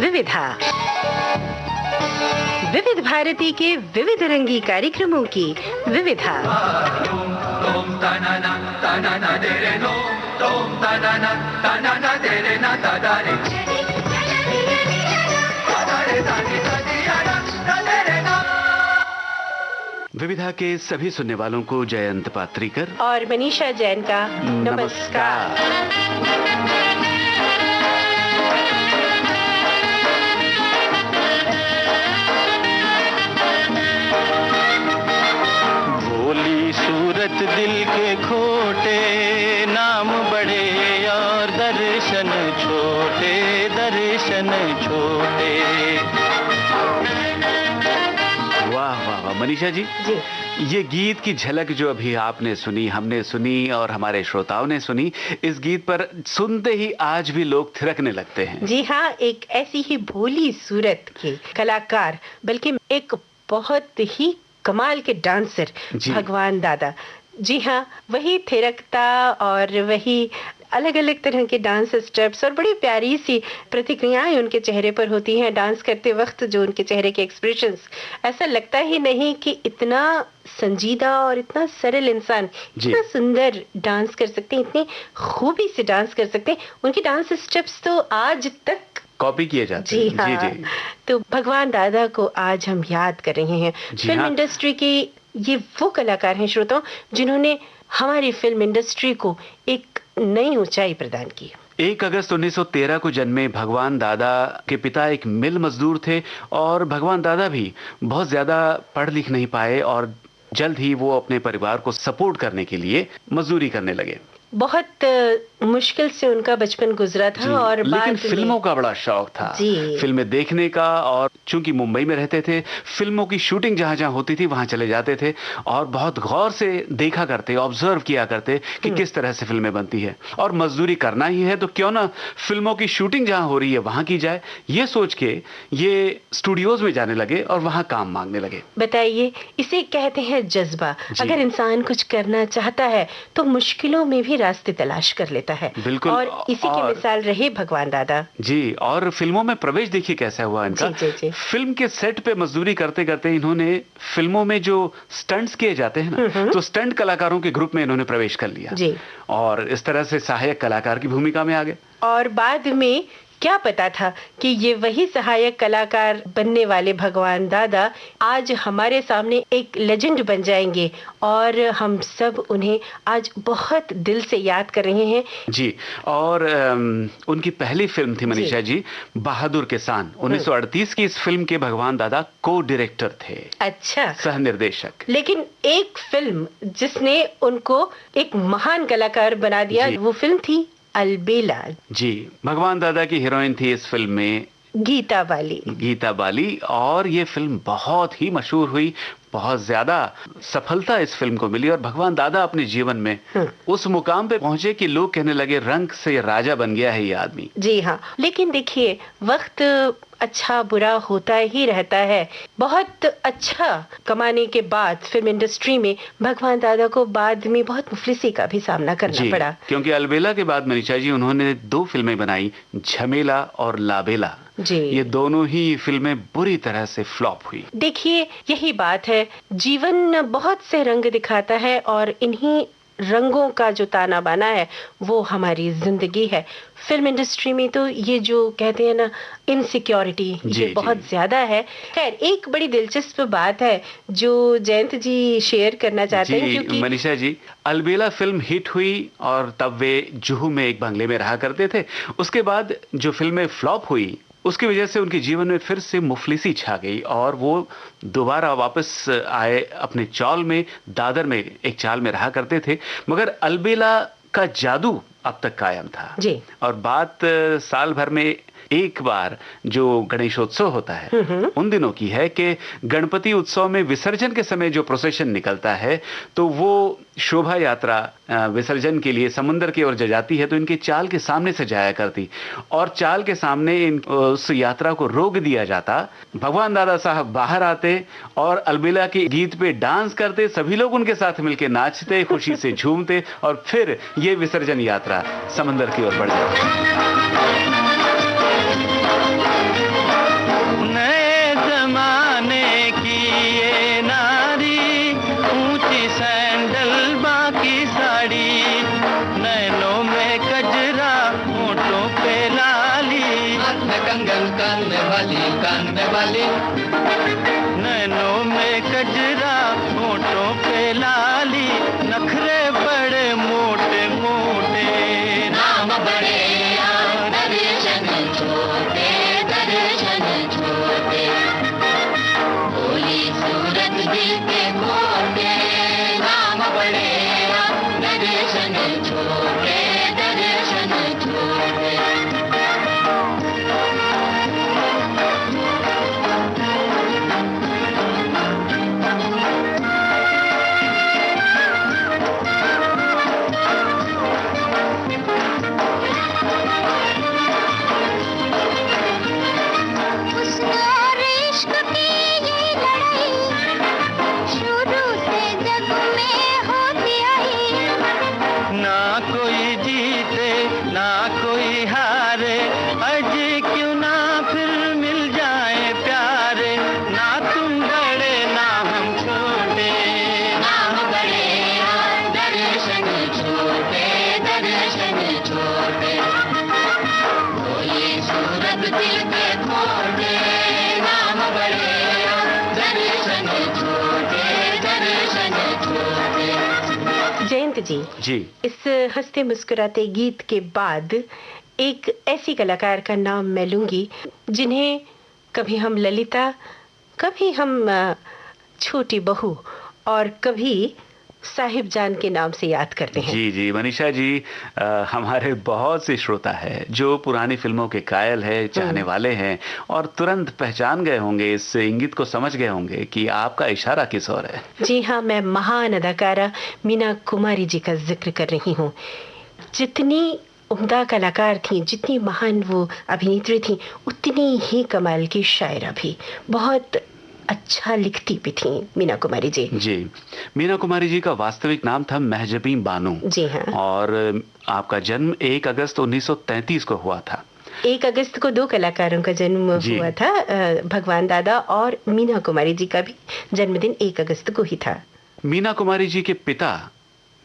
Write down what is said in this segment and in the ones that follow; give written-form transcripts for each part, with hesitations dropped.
विविधा, विविध भारती के विविध रंगी कार्यक्रमों की विविधा। विविधा के सभी सुनने वालों को जयंत पात्रीकर और मनीषा जैन का नमस्कार। भोली सूरत दिल के खोटे, नाम बड़े और दर्शन छोटे, दर्शन छोटे। वाह वाह वाह मनीषा जी, ये गीत की झलक जो अभी आपने सुनी, हमने सुनी और हमारे श्रोताओं ने सुनी, इस गीत पर सुनते ही आज भी लोग थिरकने लगते हैं। जी हाँ, एक ऐसी ही भोली सूरत के कलाकार, बल्कि एक बहुत ही कमाल के डांसर भगवान दादा। जी हाँ, वही थिरकता और वही अलग अलग तरह के डांस स्टेप्स और बड़ी प्यारी सी प्रतिक्रियाएं उनके चेहरे पर होती हैं डांस करते वक्त। जो उनके चेहरे के एक्सप्रेशंस, ऐसा लगता ही नहीं कि इतना संजीदा और इतना सरल इंसान इतना सुंदर डांस कर सकते हैं, इतनी खूबी से डांस कर सकते हैं। उनके डांस स्टेप्स तो आज तक कॉपी किए जाते हैं। जी हाँ। जी। तो भगवान दादा को आज हम याद कर रहे हैं। फिल्म इंडस्ट्री के ये वो कलाकार हैं श्रोताओं, जिन्होंने हमारी फिल्म इंडस्ट्री को एक नई ऊंचाई प्रदान की। 1 अगस्त 1913 को जन्मे भगवान दादा के पिता एक मिल मजदूर थे और भगवान दादा भी बहुत ज्यादा पढ़ लिख नहीं पाए और जल्द ही वो अपने परिवार को सपोर्ट करने के लिए मजदूरी करने लगे। बहुत मुश्किल से उनका बचपन गुजरा था और लेकिन फिल्मों का बड़ा शौक था, फिल्में देखने का। और चूंकि मुंबई में रहते थे, फिल्मों की शूटिंग जहां जहां होती थी वहां चले जाते थे और बहुत गौर से देखा करते, ऑब्जर्व किया करते कि किस तरह से फिल्में बनती है। और मजदूरी करना ही है तो क्यों ना फिल्मों की शूटिंग जहां हो रही है वहां की जाए, ये सोच के ये स्टूडियोज में जाने लगे और वहां काम मांगने लगे। बताइए, इसे कहते हैं जज्बा। अगर इंसान कुछ करना चाहता है तो मुश्किलों में भी रास्ते तलाश कर लेता है। बिल्कुल। और इसी की मिसाल रहे भगवान दादा जी। और फिल्मों में प्रवेश देखिए कैसा हुआ इनका। जी। फिल्म के सेट पे मजदूरी करते करते इन्होंने फिल्मों में जो स्टंट्स किए जाते हैं ना, तो स्टंट कलाकारों के ग्रुप में इन्होंने प्रवेश कर लिया जी। और इस तरह से सहायक कलाकार की भूमिका में आ गए। और बाद में क्या पता था कि ये वही सहायक कलाकार बनने वाले भगवान दादा आज हमारे सामने एक लेजेंड बन जाएंगे और हम सब उन्हें आज बहुत दिल से याद कर रहे हैं जी। और उनकी पहली फिल्म थी मनीषा जी बहादुर किसान। 1938 की इस फिल्म के भगवान दादा को डायरेक्टर थे। अच्छा। सह निर्देशक। लेकिन एक फिल्म जिसने उनको एक महान कलाकार बना दिया, वो फिल्म थी अलबेला जी। भगवान दादा की हीरोइन थी इस फिल्म में गीता बाली। और ये फिल्म बहुत ही मशहूर हुई, बहुत ज्यादा सफलता इस फिल्म को मिली और भगवान दादा अपने जीवन में उस मुकाम पे पहुंचे कि लोग कहने लगे रंग से राजा बन गया है ये आदमी। जी हाँ, लेकिन देखिए वक्त अच्छा बुरा होता ही रहता है। बहुत अच्छा कमाने के बाद फिल्म इंडस्ट्री में भगवान दादा को बाद में बहुत मुफलिसी का भी सामना करना पड़ा। क्योंकि अलबेला के बाद मनीषा जी उन्होंने 2 फिल्में बनाई, झमेला और लाबेला जी। ये दोनों ही फिल्में बुरी तरह से फ्लॉप हुई। देखिए यही बात है, जीवन बहुत से रंग दिखाता है और इन्हीं रंगों का जो ताना बाना है वो हमारी जिंदगी है। फिल्म इंडस्ट्री में तो ये जो कहते हैं ना इनसिक्योरिटी, ये बहुत ज्यादा है। खैर, एक बड़ी दिलचस्प बात है जो जयंत जी शेयर करना चाहते हैं, क्योंकि मनीषा जी अलबेला फिल्म हिट हुई और तब वे जुहू में एक बंगले में रहा करते थे। उसके बाद जो फिल्में फ्लॉप हुई उसकी वजह से उनके जीवन में फिर से मुफलिसी छा गई और वो दोबारा वापस आए अपने चाल में, दादर में एक चाल में रहा करते थे। मगर अलबेला का जादू अब तक कायम था जी। और बात साल भर में एक बार जो गणेशोत्सव होता है उन दिनों की है कि गणपति उत्सव में विसर्जन के समय जो प्रोसेशन निकलता है तो वो शोभा यात्रा विसर्जन के लिए समुद्र की ओर जाती है, तो इनके चाल के सामने से जाया करती और चाल के सामने उस यात्रा को रोक दिया जाता। भगवान दादा साहब बाहर आते और अलबेला के गीत पे डांस करते, सभी लोग उनके साथ मिलकर नाचते, खुशी से झूमते और फिर ये विसर्जन यात्रा समुद्र की ओर बढ़ जाती। कंगन कान में वाली, नैनों में कजरा, होठों पे लाली, नखरे बड़े मोटे मोटे, नाम बड़े दर्शन छोटे, दर्शन छोटे, भोली सूरत दिल के मोटे, नाम बड़े दर्शन छोटे, दर्शन छोटे। जयंत जी, इस हंसते मुस्कुराते गीत के बाद एक ऐसी कलाकार का नाम मैं लूंगी जिन्हें कभी हम ललिता, कभी हम छोटी बहू और कभी साहिब जान के नाम से याद करते हैं। जी जी मनीषा जी, हमारे बहुत से श्रोता है जो पुरानी फिल्मों के कायल है, चाहने वाले हैं और तुरंत पहचान गए होंगे, इस इंगित को समझ गए होंगे कि आपका इशारा किस ओर है। जी हाँ, मैं महान अदाकारा मीना कुमारी जी का जिक्र कर रही हूँ। जितनी उम्दा कलाकार थी, जितनी महान वो अभिनेत्री थी, उतनी ही कमाल की शायरा भी, बहुत अच्छा लिखती भी थी मीना कुमारी जी। जी, मीना कुमारी जी का वास्तविक नाम था महजबी बानो। जी हाँ। और आपका जन्म 1 अगस्त 1933 को हुआ था। 1 अगस्त को 2 कलाकारों का जन्म हुआ था, भगवान दादा और मीना कुमारी जी का भी जन्मदिन 1 अगस्त को ही था। मीना कुमारी जी के पिता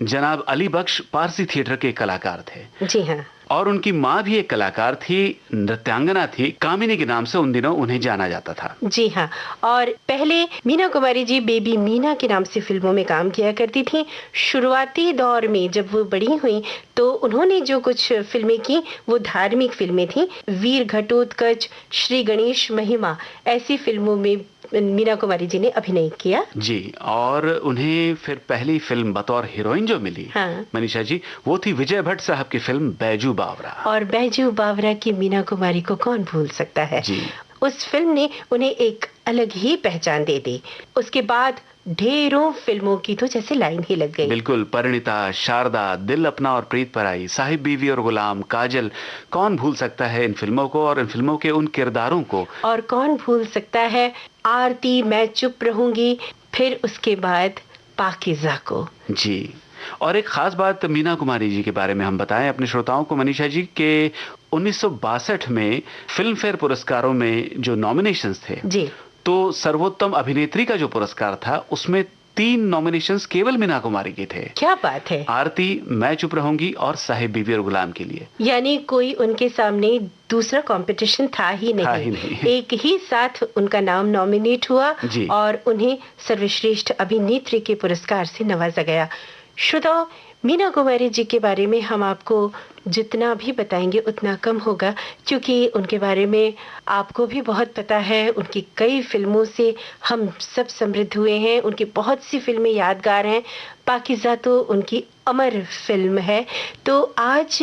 जनाब अली बख्श पारसी थिएटर के कलाकार थे। जी हाँ। और उनकी माँ भी एक कलाकार थी, नृत्यांगना थी, कामिनी के नाम से उन दिनों उन्हें जाना जाता था। जी हाँ, और पहले मीना कुमारी जी बेबी मीना के नाम से फिल्मों में काम किया करती थी। शुरुआती दौर में जब वो बड़ी हुई तो उन्होंने जो कुछ फिल्में की वो धार्मिक फिल्में थी। वीर घटोत्कच, श्री गणेश महिमा, ऐसी फिल्मों में मीना कुमारी जी ने अभिनय किया। जी, और उन्हें फिर पहली फिल्म बतौर हीरोइन जो मिली, हाँ। मनीषा जी, वो थी विजय भट्ट साहब की फिल्म बैजू बावरा। और बैजू बावरा की मीना कुमारी को कौन भूल सकता है। जी। उस फिल्म ने उन्हें एक अलग ही पहचान दे दी। उसके बाद ढेरों फिल्मों की तो जैसे लाइन ही लग गई। बिल्कुल, परिणीता, शारदा, दिल अपना और प्रीत पराई, साहिब बीवी और गुलाम, काजल, कौन भूल सकता है इन फिल्मों को और इन फिल्मों के उन किरदारों को। और कौन भूल सकता है आरती, मैं चुप रहूंगी, फिर उसके बाद पाकीज़ा को। जी, और एक खास बात मीना कुमारी जी के बारे में हम बताएं अपने श्रोताओं को मनीषा जी के 1962 में फिल्म फेयर पुरस्कारों में जो नॉमिनेशंस थे जी, तो सर्वोत्तम अभिनेत्री का जो पुरस्कार था उसमें 3 नॉमिनेशंस केवल मीना कुमारी के थे। क्या बात है। आरती, मैं चुप रहूंगी और साहिब बीवी और गुलाम के लिए। यानी कोई उनके सामने दूसरा कंपटीशन था ही नहीं। एक ही साथ उनका नाम नॉमिनेट हुआ और उन्हें सर्वश्रेष्ठ अभिनेत्री के पुरस्कार से नवाजा गया। श्रोताओ, मीना कुमारी जी के बारे में हम आपको जितना भी बताएंगे उतना कम होगा, क्योंकि उनके बारे में आपको भी बहुत पता है। उनकी कई फिल्मों से हम सब समृद्ध हुए हैं, उनकी बहुत सी फिल्में यादगार हैं। पाकीज़ा तो उनकी अमर फिल्म है। तो आज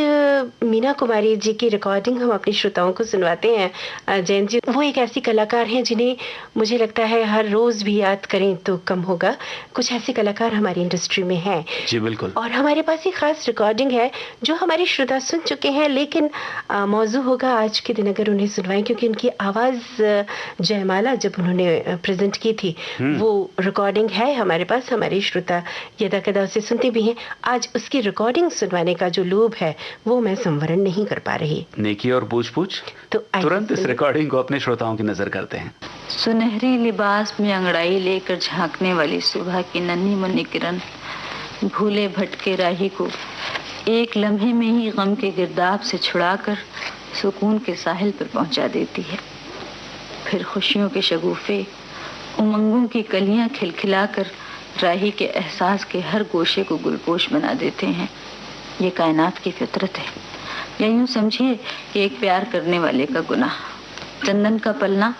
मीना कुमारी जी की रिकॉर्डिंग हम अपने श्रोताओं को सुनवाते हैं। जैन जी, वो एक ऐसी कलाकार हैं जिन्हें मुझे लगता है हर रोज भी याद करें तो कम होगा। कुछ ऐसे कलाकार हमारी इंडस्ट्री में हैं। जी बिल्कुल। और हमारे पास एक खास रिकॉर्डिंग है जो हमारे श्रोता सुन चुके हैं, लेकिन मौजू होगा आज के दिन अगर उन्हें सुनवाएं, क्योंकि उनकी आवाज जयमाला जब उन्होंने प्रेजेंट की थी वो रिकॉर्डिंग है हमारे पास। हमारे श्रोता यदा कदा उसे सुनते भी हैं। आज उसकी रिकॉर्डिंग सुनवाने का जो लोभ है वो मैं संवरण नहीं कर पा रही। नेकी और पूछ तो तुरंत इस रिकॉर्डिंग को अपने श्रोताओं की नजर करते हैं। सुनहरी लिबास में अंगड़ाई लेकर झांकने वाली सुबह की नन्ही मुन्नी किरण भूले भटके राही को एक लम्हे में ही गम के गिरदाब से छुड़ाकर सुकून के साहिल पर पहुंचा देती है। फिर खुशियों के शगुफे, उमंगों की कलियां खिलखिलाकर राही के एहसास के हर गोशे को गुलपोश बना देते हैं। ये कायनात की फितरत है, या यूं समझिए कि एक प्यार करने वाले का गुनाह। चंदन का पलना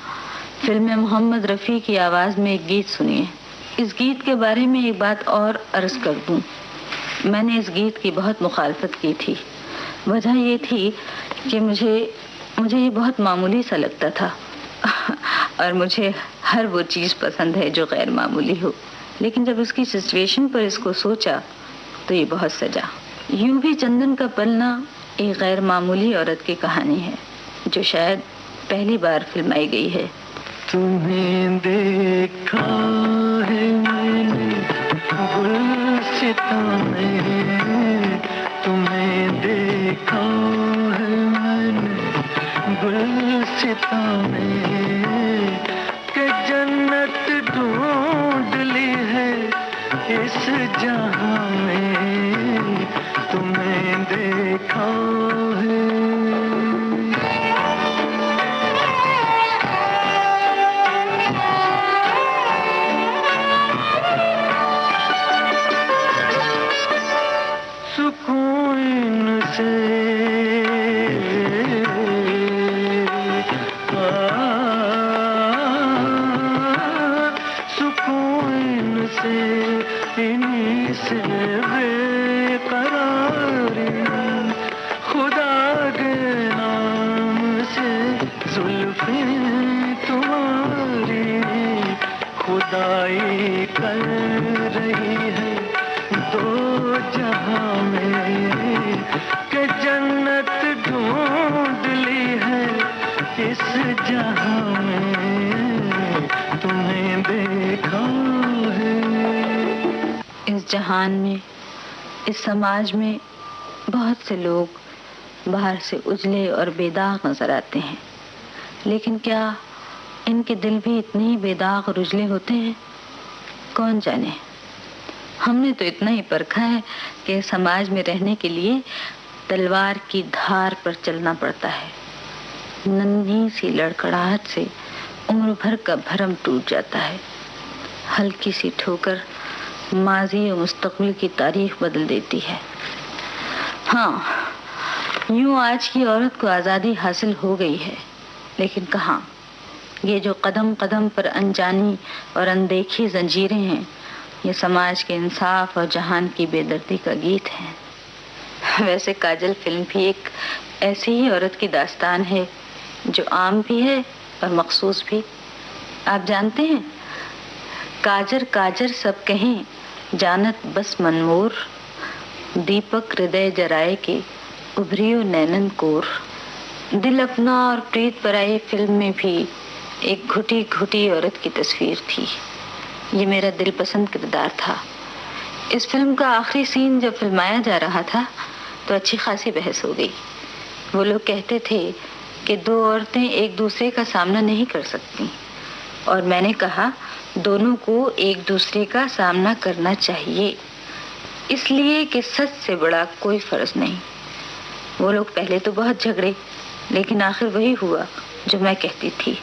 फिल्म में मोहम्मद रफ़ी की आवाज़ में एक गीत सुनिए। इस गीत के बारे में एक बात और अर्ज कर दूं, मैंने इस गीत की बहुत मुखालफत की थी। वजह ये थी कि मुझे ये बहुत मामूली सा लगता था और मुझे हर वो चीज़ पसंद है जो गैर मामूली हो। लेकिन जब उसकी सिचुएशन पर इसको सोचा तो ये बहुत सजा। यूं भी चंदन का पलना एक गैर मामूली औरत की कहानी है जो शायद पहली बार फिल्माई गई है। तुम्हें देखा है मैंने गुलसिता में, तुम्हें देखा है मैंने गुलसिता में, कि जन्नत ढूंढ ली है इस जहां में, तुम्हें देखा है। सुकून से सुकून से इन्हीं से बेकरारी, खुदा के नाम से जुल्फे तुम्हारी खुदाई कर रही है दो जहां में, कि जन्नत ढूंढ ली है इस जहां में, तुम्हें देखा है। इस जहान में, इस समाज में बहुत से लोग बाहर से उजले और बेदाग नजर आते हैं, लेकिन क्या इनके दिल भी इतने ही बेदाग और उजले होते हैं? कौन जाने। हमने तो इतना ही परखा है कि समाज में रहने के लिए तलवार की धार पर चलना पड़ता है। नन्ही सी लड़खड़ाहट से उम्र भर का भरम टूट जाता है। हल्की सी ठोकर माजी और मुस्तकबिल की तारीख बदल देती है। हाँ, यूं आज की औरत को आज़ादी हासिल हो गई है, लेकिन कहाँ? ये जो कदम कदम पर अनजानी और अनदेखी जंजीरें हैं, ये समाज के इंसाफ और जहान की बेदर्दी का गीत है। वैसे काजल फिल्म भी एक ऐसी ही औरत की दास्तान है जो आम भी है और मखसूस भी। आप जानते हैं, काजर काजर सब कहें जानत बस मनमोर, दीपक हृदय जराए के उभरियो नैनन कोर। दिल अपना और प्रीत पराई फिल्म में भी एक घुटी घुटी औरत की तस्वीर थी। ये मेरा दिल पसंद किरदार था। इस फिल्म का आखिरी सीन जब फिल्माया जा रहा था तो अच्छी खासी बहस हो गई। वो लोग कहते थे कि दो औरतें एक दूसरे का सामना नहीं कर सकती, और मैंने कहा दोनों को एक दूसरे का सामना करना चाहिए, इसलिए कि सच से बड़ा कोई फर्ज नहीं। वो लोग पहले तो बहुत झगड़े, लेकिन आखिर वही हुआ जो मैं कहती थी,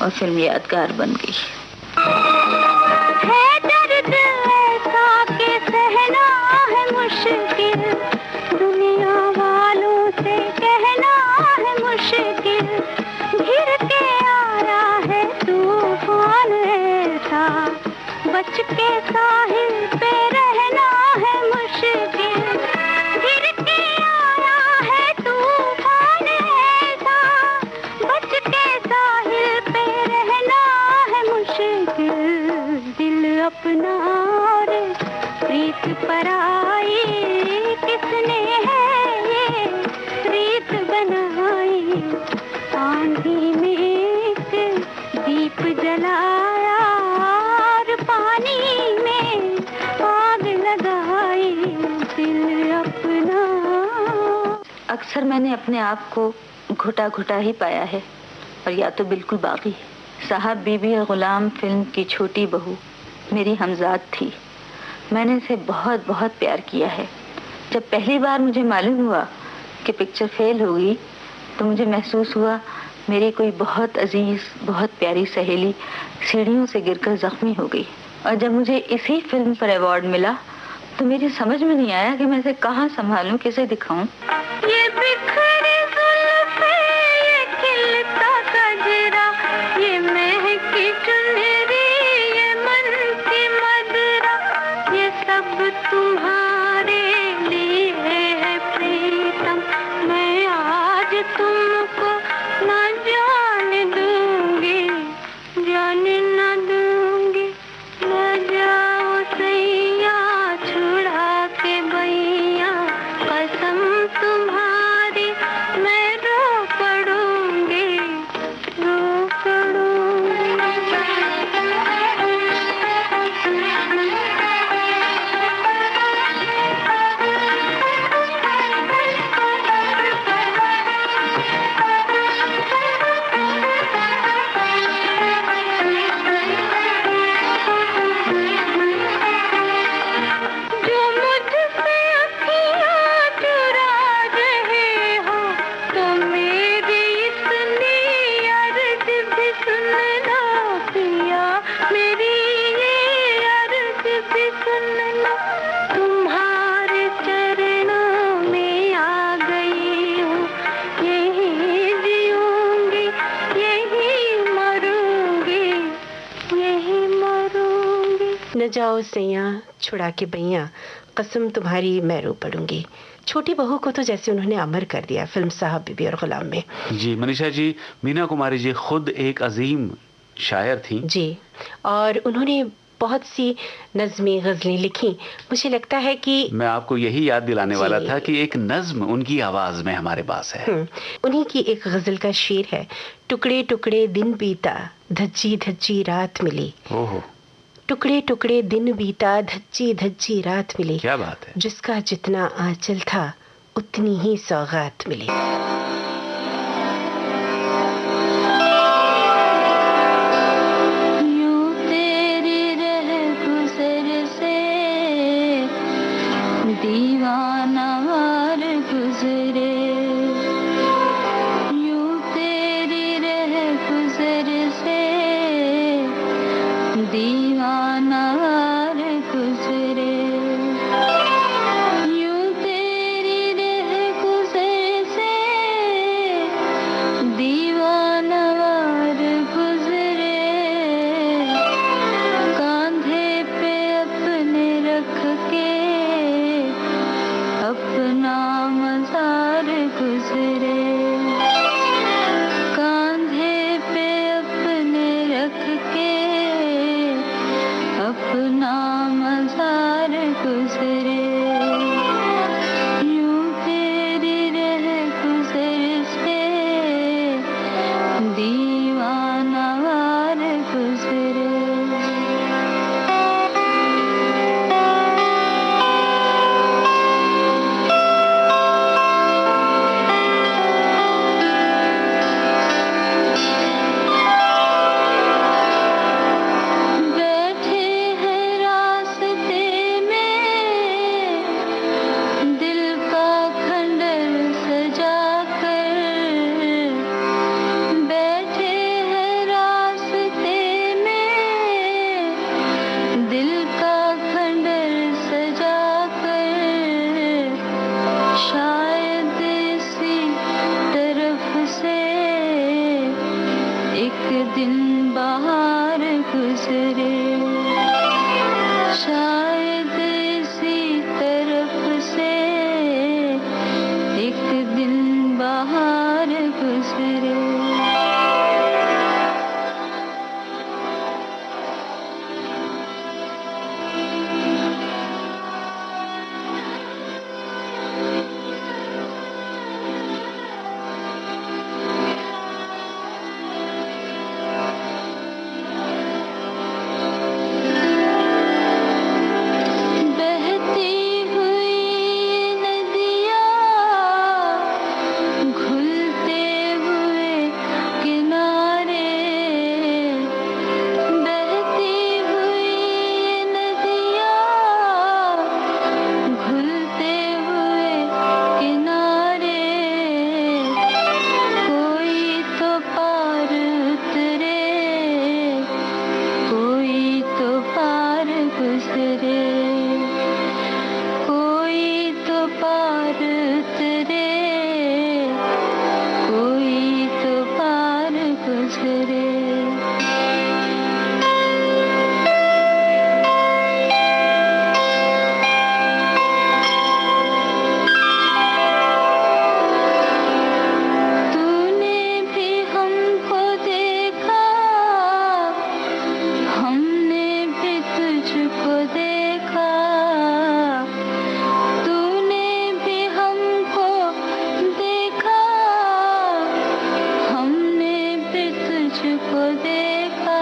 और फिल्म यादगार बन गई। है दर्द ऐसा कि सहना है मुश्किल, दुनिया वालों से कहना है मुश्किल, घिर के आया है तूफान ऐसा, बच के साहिल पे रहना है मुश्किल, घिर के आया है तूफान ऐसा, बच के साहिल पे रहना है मुश्किल। दिल अपना और प्रीत पराई, किसने है ये प्रीत बनाई, आंधी में एक दीप जलाया और पानी में आग लगाई, दिल अपना। अक्सर मैंने अपने आप को घुटा घुटा ही पाया है, और या तो बिल्कुल बागी। साहब बीबी और गुलाम फिल्म की छोटी बहू मेरी हमजाद थी। मैंने इसे बहुत बहुत प्यार किया है। जब पहली बार मुझे मालूम हुआ कि पिक्चर फेल होगी तो मुझे महसूस हुआ मेरी कोई बहुत अजीज, बहुत प्यारी सहेली सीढ़ियों से गिरकर जख्मी हो गई। और जब मुझे इसी फिल्म पर अवार्ड मिला तो मेरी समझ में नहीं आया कि मैं इसे कहाँ संभालूं, किसे दिखाऊं। ये बिखरी जुल्फे, ये खिलता गजरा, ये महकी चुनरी, ये मन की मदरा, ये सब तुम्हारे लिए है प्रीतम। मैं आज तुमको न जाने दूंगी, जाने न दूंगी। न जाओ सैया छुड़ा के बैया, कसम तुम्हारी मैं रो पड़ूंगी, रो पड़ूंगी। जो मुझसे अखियाँ चुरा रहे हो, तो मेरी इतनी अर्ज भी सुन लो पिया, मेरी ये अर्ज भी सुन लो। तुम्हारे चरणों में आ गई हूँ, यही जीऊंगी, यही मरूंगी, यही मरूंगी। न जाओ सैया छुड़ा के बैया, कसम तुम्हारी मैं रो पड़ूंगी। छोटी बहू को तो जैसे उन्होंने अमर कर दिया फिल्म साहब बीबी और गुलाम में। जी मनीषा जी, मीना कुमारी जी खुद एक अजीम शायर थी जी, और उन्होंने बहुत सी नज़में गज़लें लिखी। मुझे लगता है कि मैं आपको यही याद दिलाने वाला जी। था कि एक नज्म उनकी आवाज में हमारे पास है। उन्हीं की एक गजल का शेर है, टुकड़े टुकड़े दिन बीता, धज्जी धज्जी रात मिली। ओहो, टुकड़े टुकड़े दिन बीता, धज्जी धज्जी रात मिली। क्या बात है। जिसका जितना आंचल था उतनी ही सौगात मिली। यूं तेरी रह गुजर से दीवाना वार गुजरे, यूं तेरी रह गुजर से दीवाना वार गुजरे, यूं तेरी रह गुजर से दीवाना वार गुजरे। कांधे पे अपने रख के अपना मजार गुजरे, कांधे पे अपने रख के अपना मजार गुजरे, यूं तेरी रह गुजर से दीवाना वार गुजरे। बैठे हैं रास्ते में दिल का खंडर सजा कर, बैठे हैं रास्ते में दिल का खंडर सजा कर, शायद इसी तरफ से एक दिन बाहर गुजरे, शायद इसी तरफ से एक दिन बाहर गुजरे। मुझको देखा,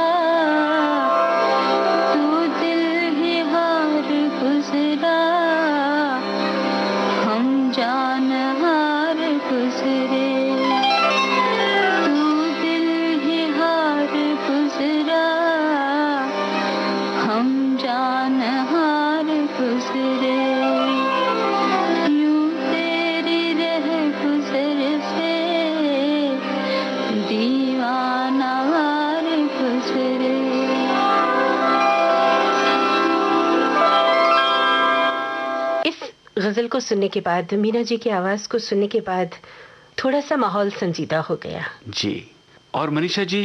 तू दिल ही हार गुजरा, हम जान हार गुजरे। तू दिल ही हार गुजरा, हम जान हार गुजरे। यूं तेरी रह गुजर से दीवाना हार गुजरे। इस गजल को सुनने के बाद, मीना जी की आवाज को सुनने के बाद थोड़ा सा माहौल संजीदा हो गया। जी। और मनीषा जी,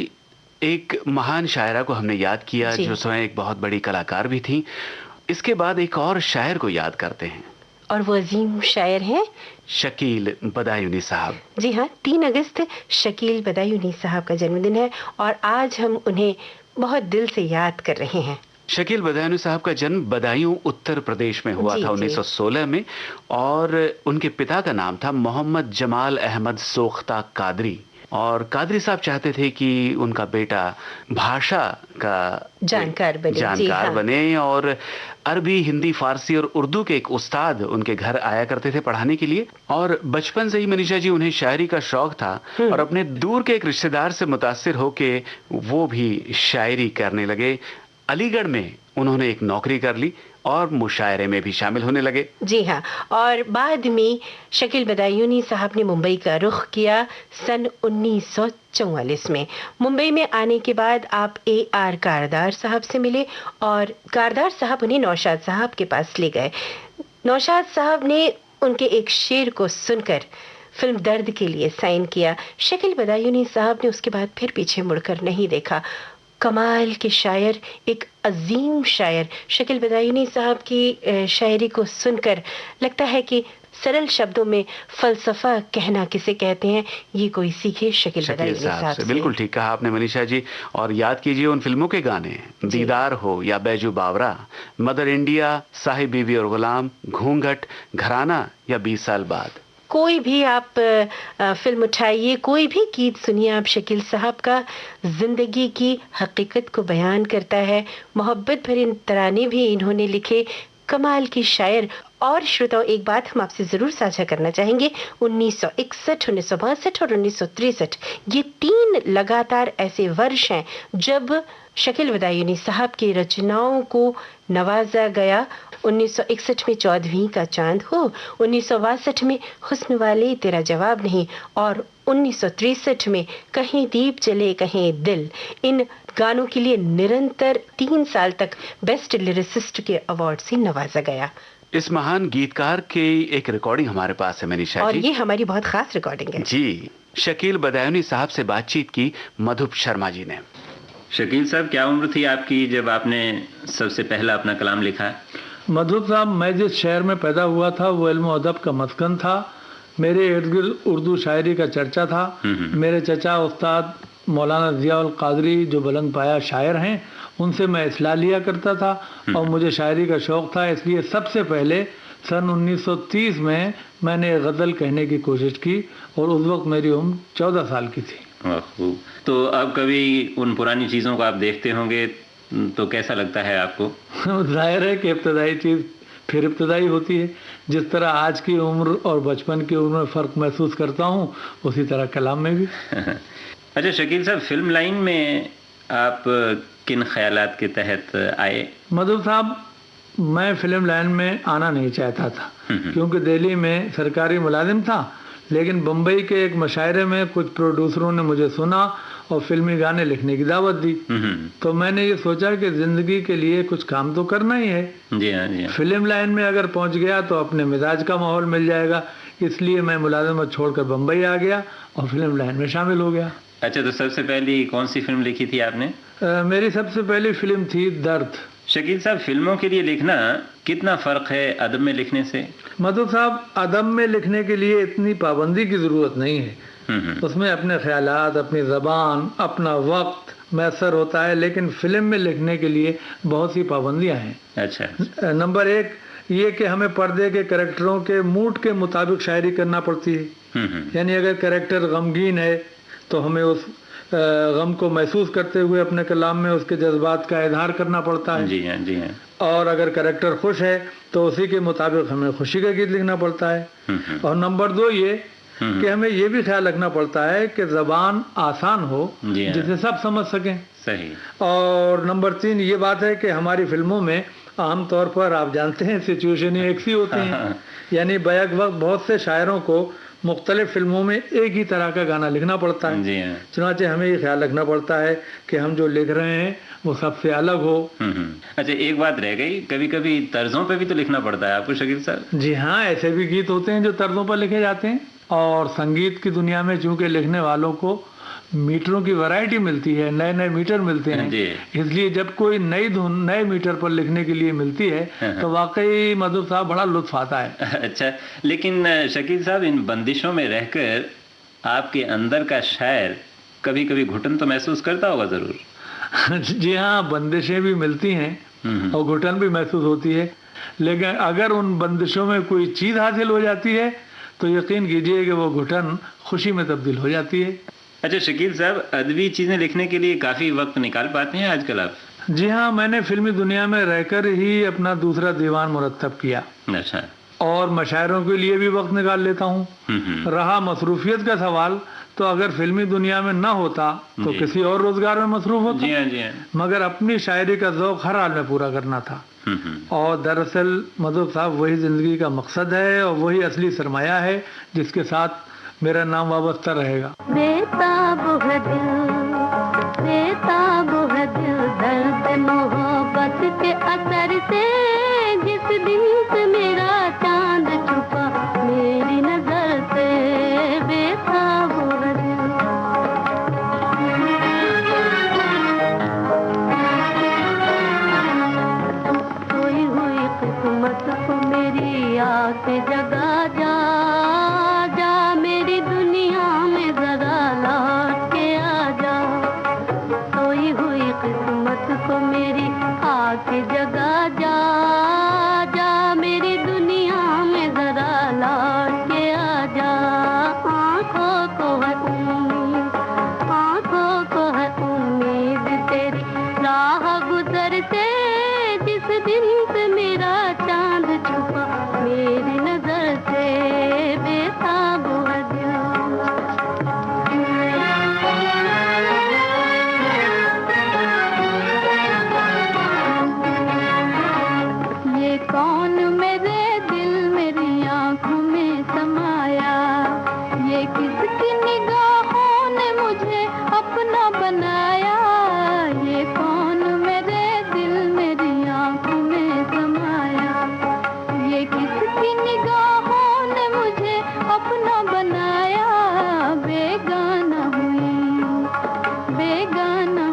एक महान शायरा को हमने याद किया जो स्वयं एक बहुत बड़ी कलाकार भी थी। इसके बाद एक और शायर को याद करते हैं, और वो अजीम शायर हैं शकील बदायूनी साहब। जी हाँ, 3 अगस्त शकील बदायूनी साहब का जन्मदिन है और आज हम उन्हें बहुत दिल से याद कर रहे हैं। शकील बदायूनी साहब का जन्म बदायूं उत्तर प्रदेश में हुआ था 1916 में, और उनके पिता का नाम था मोहम्मद जमाल अहमद सोख्ता कादरी। और कादरी साहब चाहते थे कि उनका बेटा भाषा का जानकार बने और अरबी, हिंदी, फारसी और उर्दू के एक उस्ताद उनके घर आया करते थे पढ़ाने के लिए। और बचपन से ही मनीषा जी उन्हें शायरी का शौक था और अपने दूर के एक रिश्तेदार से मुतासिर होके वो भी शायरी करने लगे। अलीगढ़ में उन्होंने एक नौकरी कर ली और मुशायरे में भी शामिल होने लगे। जी हाँ, और बाद में शकील बदायूनी साहब ने मुंबई का रुख किया सन 1944 में। मुंबई में आने के बाद आप A.R. कारदार साहब से मिले और कारदार साहब उन्हें नौशाद साहब के पास ले गए। नौशाद साहब ने उनके एक शेर को सुनकर फिल्म दर्द के लिए साइन किया। शकील बदायूनी साहब ने उसके बाद फिर पीछे मुड़कर नहीं देखा। कमाल के शायर, एक अजीम शायर। शकील बदायूनी साहब की शायरी को सुनकर लगता है कि सरल शब्दों में फलसफा कहना किसे कहते हैं, ये कोई सीखे शकील बदायूनी साहब से। बिल्कुल ठीक कहा आपने मनीषा जी। और याद कीजिए उन फिल्मों के गाने, दीदार हो या बैजू बावरा, मदर इंडिया, साहिब बीवी और गुलाम, घूंघट, घराना या 20 साल बाद। कोई भी आप फिल्म उठाइए, कोई भी गीत सुनिए आप, शकील साहब का जिंदगी की हकीकत को बयान करता है। मोहब्बत भरे तराने भी इन्होंने लिखे। कमाल की शायर। और श्रोताओं, एक बात हम आपसे जरूर साझा करना चाहेंगे, 1961, 1962 और 1963 ये 3 लगातार ऐसे वर्ष हैं जब शकील बदायूनी साहब की रचनाओं को नवाजा गया। 1961 में 14वीं का चांद हो, 1962 में हुस्न वाले तेरा जवाब नहीं, और 1963 में कहीं दीप जले कहीं दिल। इन गानों के लिए निरंतर 3 साल तक बेस्ट लिरिसिस्ट के अवार्ड से नवाजा गया। इस महान गीतकार की एक रिकॉर्डिंग हमारे पास है मनीषा जी, और ये हमारी बहुत खास रिकॉर्डिंग है जी। शकील बदायूनी साहब से बातचीत की मधुप शर्मा जी ने। शकील साहब, क्या उम्र थी आपकी जब आपने सबसे पहला अपना कलाम लिखा? मधुप साहब, मैं जिस शहर में पैदा हुआ था वो इल्म अदब का मस्कन था। मेरे इर्द गिर्द उर्दू शायरी का चर्चा था। मेरे चचा उस्ताद मौलाना ज़िया उल क़ादरी जो बुलंद पाया शायर हैं, उनसे मैं इस्लाह लिया करता था और मुझे शायरी का शौक़ था। इसलिए सबसे पहले सन 1930 में मैंने गज़ल कहने की कोशिश की और उस वक्त मेरी उम्र 14 साल की थी। तो अब कभी उन पुरानी चीज़ों को आप देखते होंगे तो कैसा लगता है आपको? जाहिर है कि इब्तदाई चीज़ फिर इब्तदाई होती है। जिस तरह आज की उम्र और बचपन की उम्र में फ़र्क महसूस करता हूँ, उसी तरह कलाम में भी। अच्छा शकील साहब, फिल्म लाइन में आप किन ख्यालात के तहत आए? मधु साहब, मैं फिल्म लाइन में आना नहीं चाहता था क्योंकि दिल्ली में सरकारी मुलाजिम था, लेकिन बम्बई के एक मुशायरे में कुछ प्रोड्यूसरों ने मुझे सुना और फिल्मी गाने लिखने की दावत दी। तो मैंने ये सोचा कि ज़िंदगी के लिए कुछ काम तो करना ही है। जी हाँ, जी हाँ। फिल्म लाइन में अगर पहुंच गया तो अपने मिजाज का माहौल मिल जाएगा, इसलिए मैं मुलाजिमत छोड़कर बम्बई आ गया और फिल्म लाइन में शामिल हो गया। अच्छा, तो सबसे पहली कौन सी फिल्म लिखी थी आपने? मेरी सबसे पहली फिल्म थी दर्द। शकील साहब, फिल्मों के लिए लिखना कितना फ़र्क है अदब में लिखने से? मधु साहब, अदब में लिखने के लिए इतनी पाबंदी की ज़रूरत नहीं है। उसमें अपने ख्यालात, अपनी ज़बान, अपना वक्त मैसर होता है, लेकिन फिल्म में लिखने के लिए बहुत सी पाबंदियां हैं। अच्छा। नंबर 1 ये कि हमें पर्दे के कैरेक्टरों के मूड के मुताबिक शायरी करना पड़ती है। यानी अगर कैरेक्टर गमगीन है तो हमें उस गम को महसूस करते हुए अपने कलाम में उसके जज्बात का इजहार करना पड़ता है। जी हाँ, जी हाँ। और अगर कैरेक्टर खुश है तो उसी के मुताबिक हमें खुशी का गीत लिखना पड़ता है। और नंबर 2 ये कि हमें ये भी ख्याल रखना पड़ता है कि जबान आसान हो जिसे सब समझ सकें। सही। और नंबर 3 ये बात है कि हमारी फिल्मों में आमतौर पर आप जानते हैं सिचुएशन एक सी होती हैं, यानी बैक वक्त बहुत से शायरों को मुख्तलिफ फिल्मों में एक ही तरह का गाना लिखना पड़ता है। जी हाँ। चुनाचे हमें ये ख्याल रखना पड़ता है कि हम जो लिख रहे हैं वो सबसे अलग हो। अच्छा, एक बात रह गई, कभी कभी तर्जों पे भी तो लिखना पड़ता है आपको शकील साहब? जी हाँ, ऐसे भी गीत होते हैं जो तर्जों पर लिखे जाते हैं। और संगीत की दुनिया में चूंकि लिखने वालों को मीटरों की वैरायटी मिलती है, नए नए मीटर मिलते हैं, इसलिए जब कोई नई धुन नए मीटर पर लिखने के लिए मिलती है तो वाकई मधुर साहब बड़ा लुत्फ आता है। अच्छा, लेकिन शकील साहब, इन बंदिशों में रहकर आपके अंदर का शायर कभी कभी घुटन तो महसूस करता होगा जरूर? जी हाँ, बंदिशें भी मिलती हैं और घुटन भी महसूस होती है, लेकिन अगर उन बंदिशों में कोई चीज हासिल हो जाती है तो यकीन कीजिए कि वो घुटन खुशी में तब्दील हो जाती है। अच्छा शकील साहब, अदबी चीजें लिखने के लिए काफी वक्त निकाल पाते हैं आजकल आप? जी हाँ, मैंने फिल्मी दुनिया में रहकर ही अपना दूसरा दीवान मुरत्तब किया। अच्छा। और मशायरों के लिए भी वक्त निकाल लेता हूँ। रहा मसरूफियत का सवाल, तो अगर फिल्मी दुनिया में ना होता तो किसी और रोजगार में मसरूफ होता। जी हाँ, जी हाँ। मगर अपनी शायरी का ज़ौक़ हर हाल में पूरा करना था। और दरअसल मधु साहब, वही जिंदगी का मकसद है और वही असली सरमाया है जिसके साथ मेरा नाम वाबस्ता रहेगा। बेताब है दिल, बेताब है दिल, दर्द मोहब्बत के असर से, जिस दिन से मेरा चांद छुपा मेरी नजर से, बेताब है दिल। सोई हुई किस्मत को मेरी आके जगा जा, जा मेरी दुनिया में जरा लौट के आ जा। सोई हुई किस्मत को मेरी आके जगा जा, जा मेरी दुनिया में जरा लौट के आ जा। आँखों को है उम्मीद, आँखों को है उम्मीद तेरी राह गुजर से, जिस दिन से मेरा चांद छुपा मेरी नजर से, बेताब है दिल। ये कौन मेरे दिल मेरी आंखों में समाया, ये किसकी निगाहों ने मुझे अपना बनाया। ये कौन मेरे दिल मेरी आंखों में समाया, ये किसकी निगाहों ने मुझे अपना बनाया। बेगाना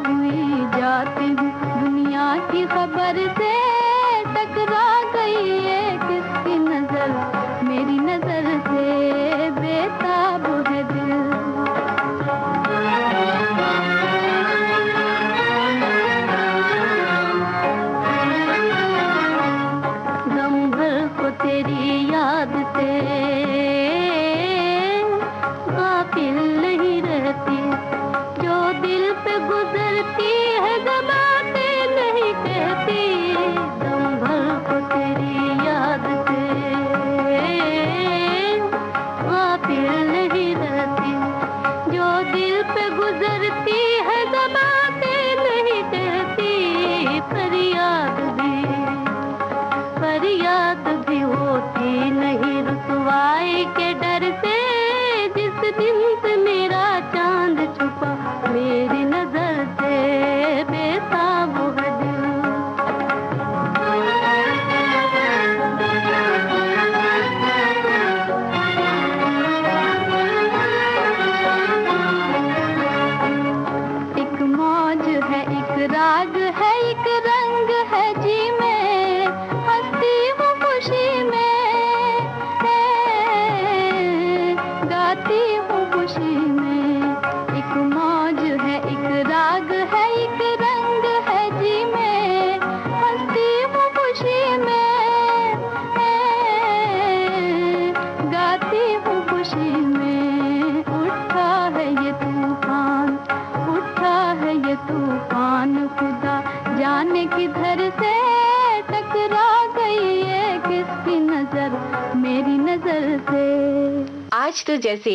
हुई जाती हूँ दुनिया की खबर से, टकरा गई है किसकी नजर मेरी नजर से, बेताब है दिल। दम भर को तेरी याद से गाफिल नहीं रहती, जो दिल पे गुजरती है ज़बाने नहीं कहती। दम भर को तेरी याद से गाफिल नहीं रहती, जो दिल पे गुजरती है ज़बाने नहीं कहती। फरियाद भी होती नहीं रुसवाई के डर से, जिस दिन से मेरा चांद छुपा मेरी नजर से। किधर से टकरा गई है किसकी नजर मेरी नजर से। आज तो जैसे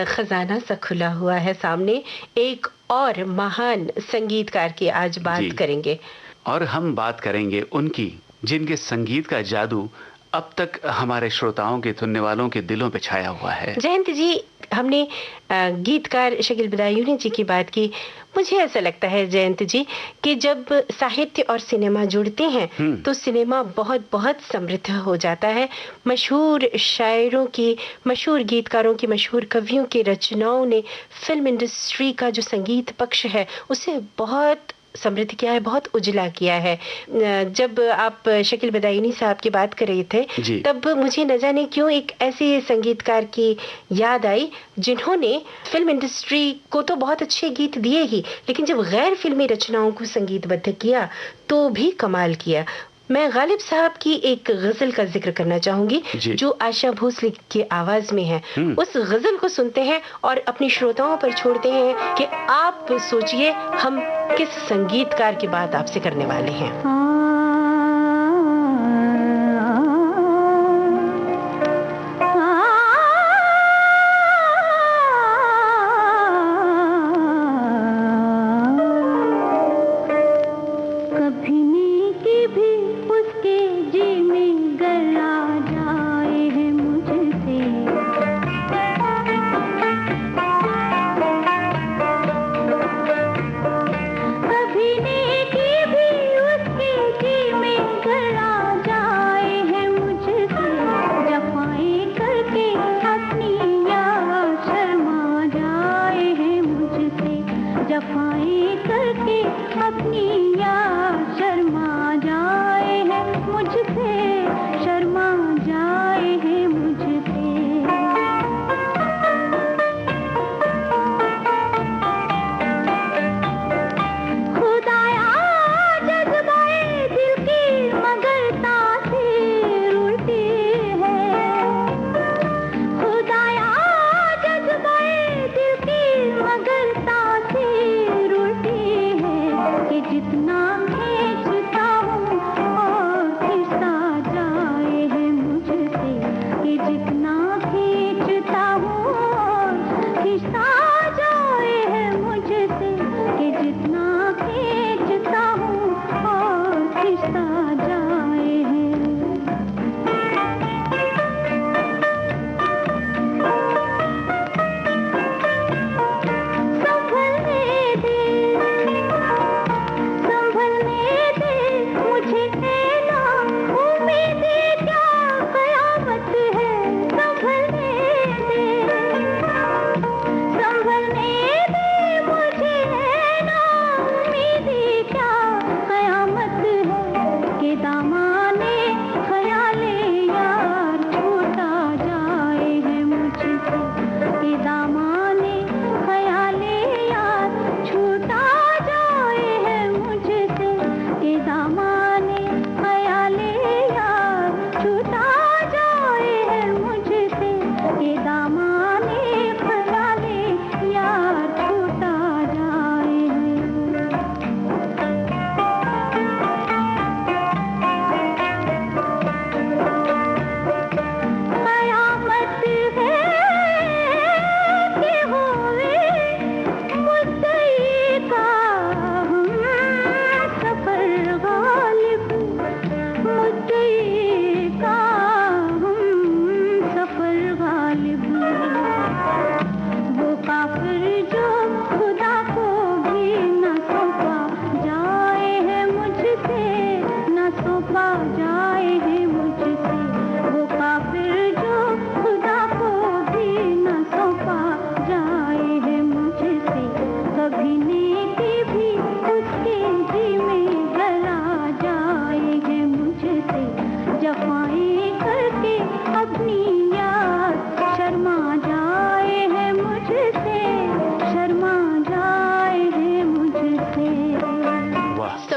खजाना सा खुला हुआ है सामने, एक और महान संगीतकार की आज बात करेंगे। और हम बात करेंगे उनकी जिनके संगीत का जादू अब तक हमारे श्रोताओं के, सुनने वालों के दिलों पे छाया हुआ है। जयंत जी, हमने गीतकार शकील बदायूनी जी की बात की। मुझे ऐसा लगता है जयंत जी कि जब साहित्य और सिनेमा जुड़ते हैं तो सिनेमा बहुत बहुत समृद्ध हो जाता है। मशहूर शायरों की, मशहूर गीतकारों की, मशहूर कवियों की रचनाओं ने फिल्म इंडस्ट्री का जो संगीत पक्ष है उसे बहुत समृद्ध किया है, बहुत उजला किया है। जब आप शकील बदायूनी साहब की बात कर रहे थे तब मुझे न जाने क्यों एक ऐसे संगीतकार की याद आई जिन्होंने फिल्म इंडस्ट्री को तो बहुत अच्छे गीत दिए ही, लेकिन जब गैर फिल्मी रचनाओं को संगीतबद्ध किया तो भी कमाल किया। मैं गालिब साहब की एक गजल का जिक्र करना चाहूंगी जो आशा भोसले की आवाज में है। उस गजल को सुनते हैं और अपने श्रोताओं पर छोड़ते हैं कि आप सोचिए हम किस संगीतकार की बात आपसे करने वाले हैं।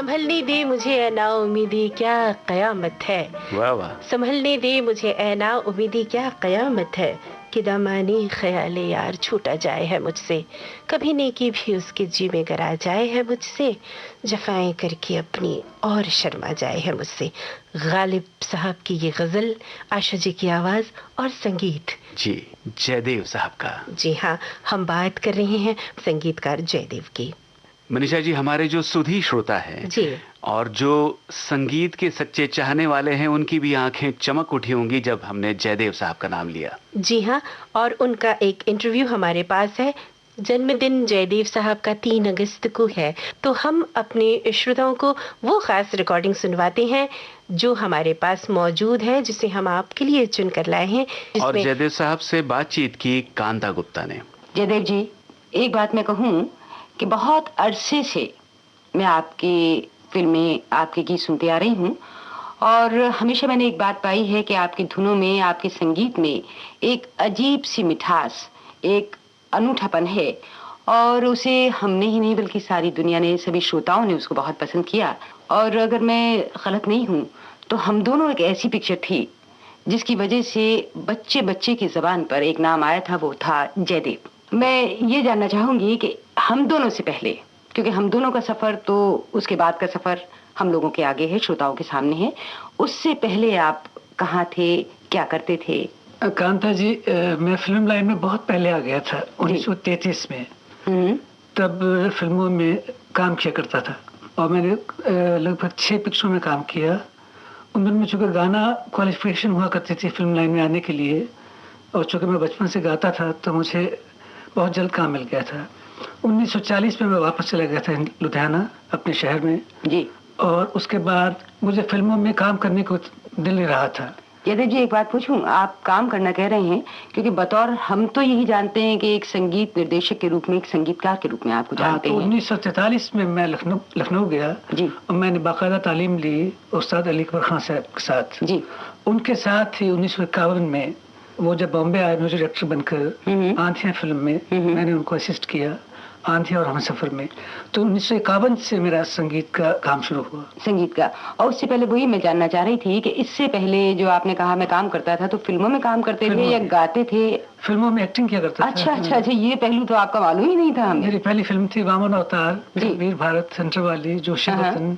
संभलने दे मुझे ऐ ना उम्मीदी क्या कयामत है। वाह वाह। संभलने दे मुझे ऐ ना उम्मीदी क्या कयामत है, कि दामानी ख्याले यार छूटा जाए है मुझसे, कभी नेकी भी उसके जी में गरा जाए है मुझसे, जफाएं करके अपनी और शर्मा जाए है मुझसे। गालिब साहब की ये गजल, आशा जी की आवाज और संगीत जी जयदेव साहब का। जी हाँ, हम बात कर रहे हैं संगीतकार जयदेव की। मनीषा जी, हमारे जो सुधी श्रोता हैं जी, और जो संगीत के सच्चे चाहने वाले हैं, उनकी भी आंखें चमक उठी होंगी जब हमने जयदेव साहब का नाम लिया। जी हाँ, और उनका एक इंटरव्यू हमारे पास है। जन्मदिन जयदेव साहब का 3 अगस्त को है, तो हम अपने श्रोताओं को वो खास रिकॉर्डिंग सुनवाते हैं जो हमारे पास मौजूद है, जिसे हम आपके लिए चुन कर लाए हैं। और जयदेव साहब से बातचीत की कांता गुप्ता ने। जयदेव जी, एक बात मैं कहूँ कि बहुत अरसे से मैं आपकी फिल्में, आपके गीत सुनते आ रही हूँ, और हमेशा मैंने एक बात पाई है कि आपकी धुनों में, आपके संगीत में एक अजीब सी मिठास, एक अनूठापन है, और उसे हमने ही नहीं बल्कि सारी दुनिया ने, सभी श्रोताओं ने उसको बहुत पसंद किया। और अगर मैं गलत नहीं हूँ तो हम दोनों एक ऐसी पिक्चर थी जिसकी वजह से बच्चे बच्चे की जबान पर एक नाम आया था, वो था जयदेव। मैं ये जानना चाहूंगी कि हम दोनों से पहले, क्योंकि हम दोनों का सफर तो उसके बाद का सफर हम लोगों के आगे है, श्रोताओं के सामने है, उससे पहले आप कहाँ थे, क्या करते थे? कांता जी, मैं फिल्म लाइन में बहुत पहले आ गया था, 1933 में। तब फिल्मों में काम किया करता था और मैंने लगभग 6 पिक्चरों में काम किया। उनमें में चूँकि गाना क्वालिफिकेशन हुआ करती थी फिल्म लाइन में आने के लिए, और चूँकि मैं बचपन से गाता था तो मुझे बहुत जल्द काम मिल गया था। 1940 में मैं वापस चला गया था लुधियाना, अपने शहर में जी, और उसके बाद मुझे फिल्मों में काम करने को दिल नहीं रहा था। जयदेव जी, एक बात पूछूं, आप काम करना कह रहे हैं, क्योंकि बतौर हम तो यही जानते हैं कि एक संगीत निर्देशक के रूप में, एक संगीतकार के रूप में आपको जानते हैं। 1943 में मैं लखनऊ गया जी, और मैंने बाकायदा तालीम ली उस्ताद अली अकबर खान साहब के साथ जी। उनके साथ ही 1951 में वो जब बॉम्बे आए म्यूजिक डायरेक्टर बनकर आंधियां फिल्म में, मैंने उनको असिस्ट किया आंधियां और हमसफर में। तो 1951 से मेरा संगीत का काम शुरू हुआ। संगीत का, और उससे पहले वही मैं जानना चाह रही थी कि इससे पहले जो आपने कहा मैं काम करता था, तो फिल्मों में काम करते थे या गाते थे? फिल्मों में एक्टिंग किया करता था। अच्छा, ये पहलू तो आपका मालूम ही नहीं था हमें। मेरी पहली फिल्म थी वामन अवतार, वीर भारत सेंटर वाली, जोशी वतन,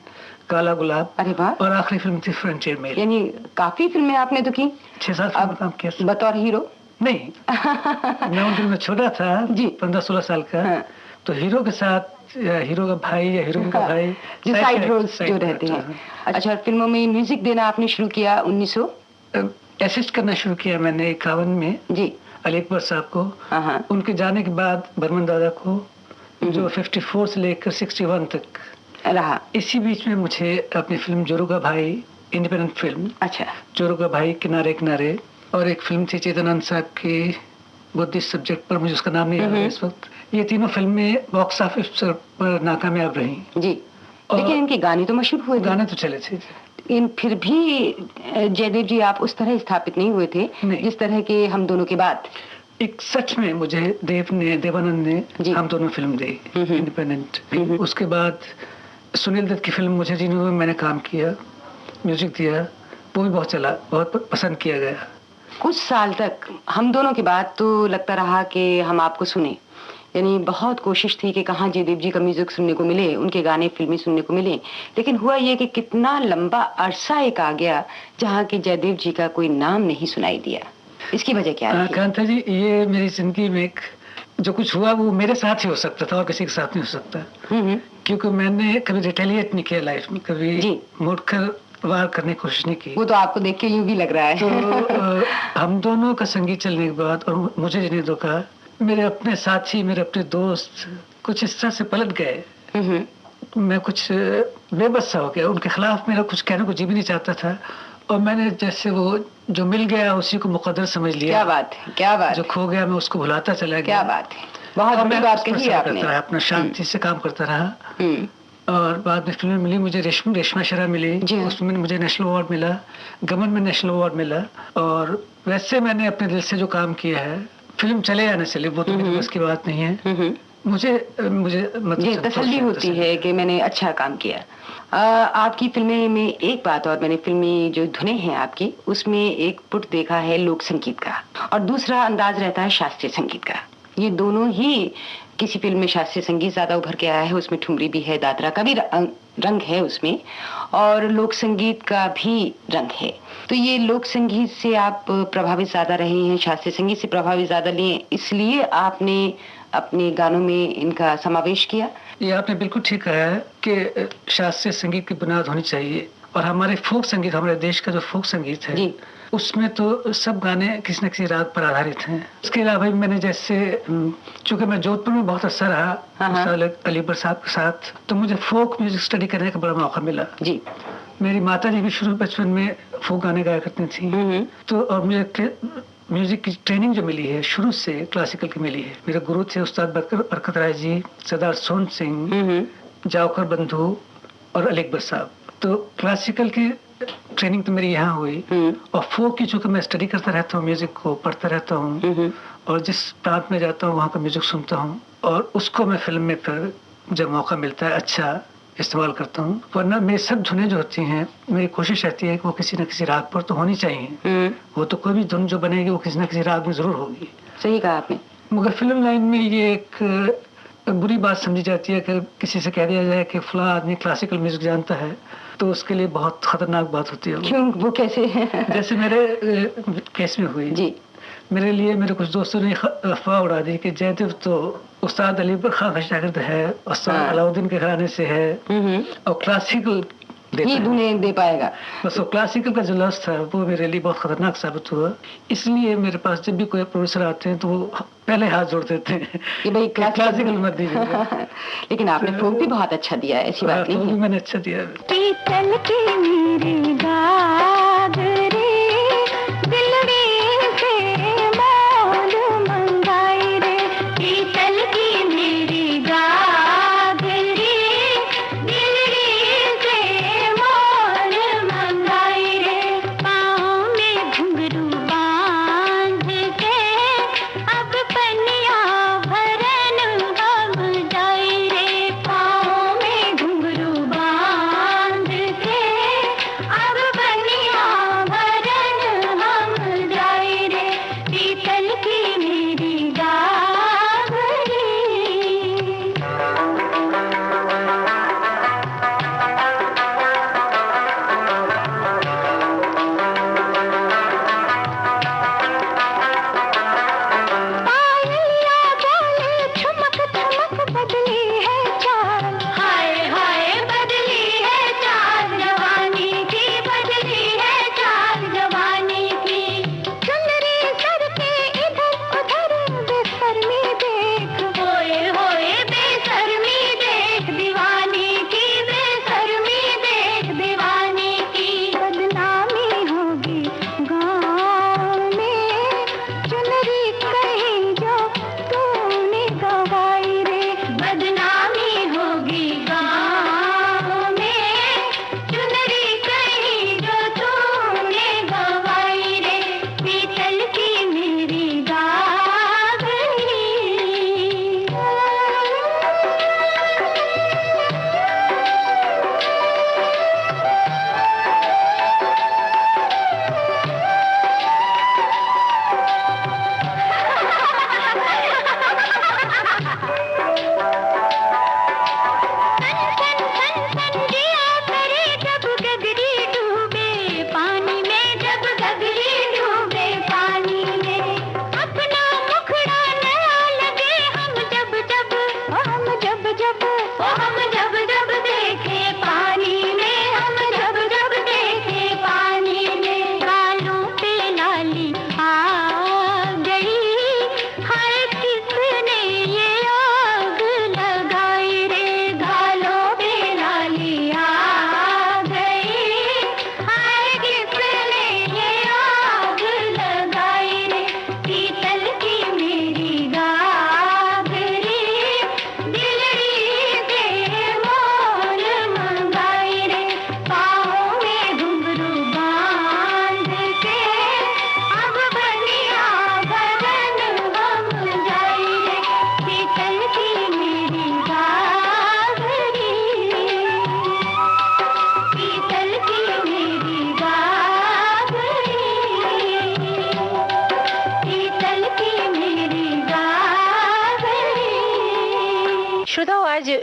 काला गुलाब, अरे वाह, और आखिरी फिल्म थी फ्रंटियर मेल। यानी काफी फिल्में आपने तो की। 6-7 फिल्म काम किया। बतौर हीरो? नहीं, मैं उन दिनों में छोटा था जी, 15-16 साल का। तो हीरो के साथ, या हीरो का भाई या हीरोइन का भाई, जो साइड रोल्स जो रहते हैं। अच्छा, फिल्मों में म्यूजिक देना आपने शुरू किया 1900? असिस्ट करना शुरू किया मैंने 51 में जी, अली अकबर साहब को। उनके जाने के बाद बर्मन दादा को, जो 54 से लेकर 61 तक रहा। इसी बीच में मुझे अपनी फिल्म जोरू का भाई, इंडिपेंडेंट फिल्म, अच्छा, जोरू का भाई, किनारे किनारे, और एक फिल्म थी चेतनानंद साहब की बुद्धिस्ट सब्जेक्ट पर, मुझे उसका नाम नहीं याद है इस वक्त। ये तीनों फिल्में बॉक्स ऑफिस पर नाकामयाब रही जी, लेकिन इनके गाने तो मशहूर हुए। गाने तो चले थे, लेकिन फिर भी जयदेव जी आप उस तरह स्थापित नहीं हुए थे जिस तरह के हम दोनों के बाद। एक सच में मुझे देवानंद ने हम दोनों फिल्म दी, इंडिपेंडेंट। उसके बाद सुनील दत्त की फिल्म मुझे, जिन्होंने मैंने काम किया, म्यूजिक दिया, वो भी बहुत चला, बहुत पसंद किया गया। कुछ साल तक हम दोनों के बाद तो लगता रहा कि हम आपको सुने, यानी बहुत कोशिश थी कि कहाँ जयदेव जी का म्यूजिक सुनने को मिले, उनके गाने, फिल्में सुनने को मिले। लेकिन हुआ ये कि कितना लंबा अरसा एक आ गया जहाँ के जयदेव जी का कोई नाम नहीं सुनाई दिया। इसकी वजह क्या है? कांता जी, ये मेरी जिंदगी में जो कुछ हुआ वो मेरे साथ ही हो सकता था और किसी के साथ नहीं हो सकता, क्योंकि मैंने कभी रिटेलिएट नहीं किया लाइफ में, कभी मुड़कर वार करने की कोशिश नहीं की। वो तो आपको देख के यूं भी लग रहा है। तो हम दोनों का संगीत चलने के बाद, और मुझे जिन्हें धोखा, मेरे अपने साथी, मेरे अपने दोस्त कुछ इस तरह से पलट गए, मैं कुछ बेबस सा हो गया। उनके खिलाफ मेरा कुछ कहने को जी भी नहीं चाहता था, और मैंने जैसे वो जो मिल गया उसी को मुकद्दर समझ लिया। क्या बात है, क्या बात। जो खो गया मैं उसको भुलाता चला गया। क्या बात है, बहुत बड़ी बात कही है आपने। अपना शांति से काम करता रहा, और बाद में फिल्में मिली मुझे, रेशमा शरा मिली, उसमें मुझे नेशनल अवार्ड मिला, गमन में नेशनल अवार्ड मिला। और वैसे मैंने अपने दिल से जो काम किया है, फिल्म चले या न चले वो तो मेरे बस की बात नहीं है, मुझे मुझे ये तसल्ली होती है कि मैंने अच्छा काम किया। आपकी फिल्में में एक बात और, मैंने फिल्मी जो धुनें हैं आपकी, उसमें एक पुट देखा है लोक संगीत का और दूसरा अंदाज रहता है शास्त्रीय संगीत का। ये दोनों ही, किसी फिल्म में शास्त्रीय संगीत ज्यादा उभर के आया है, उसमें ठुमरी भी है, दादरा का भी रंग है उसमें, और लोक संगीत का भी रंग है। तो ये लोक संगीत से आप प्रभावित ज्यादा रहे हैं, शास्त्रीय संगीत से प्रभावित ज्यादा लिए, इसलिए आपने अपने गानों में इनका समावेश किया? ये आपने बिल्कुल ठीक कहा है कि शास्त्रीय संगीत की बुनियाद होनी चाहिए, और हमारे फोक संगीत, हमारे देश का जो फोक संगीत है जी, उसमें तो सब गाने किसी न किसी राग पर आधारित हैं। इसके अलावा भी मैंने जैसे, चूंकि मैं जोधपुर में बहुत अच्छा रहा अलीबर साहब के साथ, तो मुझे फोक म्यूजिक स्टडी करने का बड़ा मौका मिला जी। मेरी माता जी भी शुरू बचपन में फोक गाने गाया करती थी, तो और मुझे म्यूजिक की ट्रेनिंग जो मिली है शुरू से क्लासिकल की मिली है। मेरे गुरु थे उस्ताद बरकत राय जी, सरदार सोहन सिंह, जावकर बंधु और अली अकबर साहब। तो क्लासिकल की ट्रेनिंग तो मेरी यहाँ हुई, और फोक की चूंकि मैं स्टडी करता रहता हूँ, म्यूजिक को पढ़ता रहता हूँ, और जिस प्रांत में जाता हूँ वहाँ का म्यूजिक सुनता हूँ, और उसको मैं फिल्म में फिर जब मौका मिलता है अच्छा इस्तेमाल करता हूँ। वरना मेरी सब धुनें जो होती हैं, मेरी कोशिश रहती है कि वो किसी न किसी राग पर तो होनी चाहिए। वो तो कोई भी धुन जो बनेगी वो किसी न किसी राग में जरूर होगी। सही कहा आपने। मगर फिल्म लाइन में ये एक बुरी बात समझी जाती है कि किसी से कह दिया जाए कि फला आदमी क्लासिकल म्यूजिक जानता है, तो उसके लिए बहुत खतरनाक बात होती है। क्यों, वो कैसे? जैसे मेरे केस में हुई जी, मेरे कुछ दोस्तों ने अफवाह उड़ा दी कि जयदेव तो उस्ताद अली खां का शागिर्द है, उस्ताद अलाउद्दीन के घराने से है, और क्लासिकल ये धुनें दे पाएगा। बस वो क्लासिकल का जो लफ्ज़ था वो मेरे लिए बहुत खतरनाक साबित हुआ। इसलिए मेरे पास जब भी कोई प्रोड्यूसर आते हैं तो वो पहले हाथ जोड़ देते हैं कि भाई क्लासिकल मत दीजिए। लेकिन आपने फोक भी बहुत अच्छा दिया है, ऐसी बात नहीं है। मैंने अच्छा दिया है। पीतल की मेरी गागरी दिलड़ी से मोल मंगाई रे, पीतल की मेरी गागरी दिलड़ी से मोल मंगाई रे, पाँव में घुंघरू बांध के अब पनिया भरन हम जाई रे, पाँव में घुंघरू बांध के अब पनिया भरन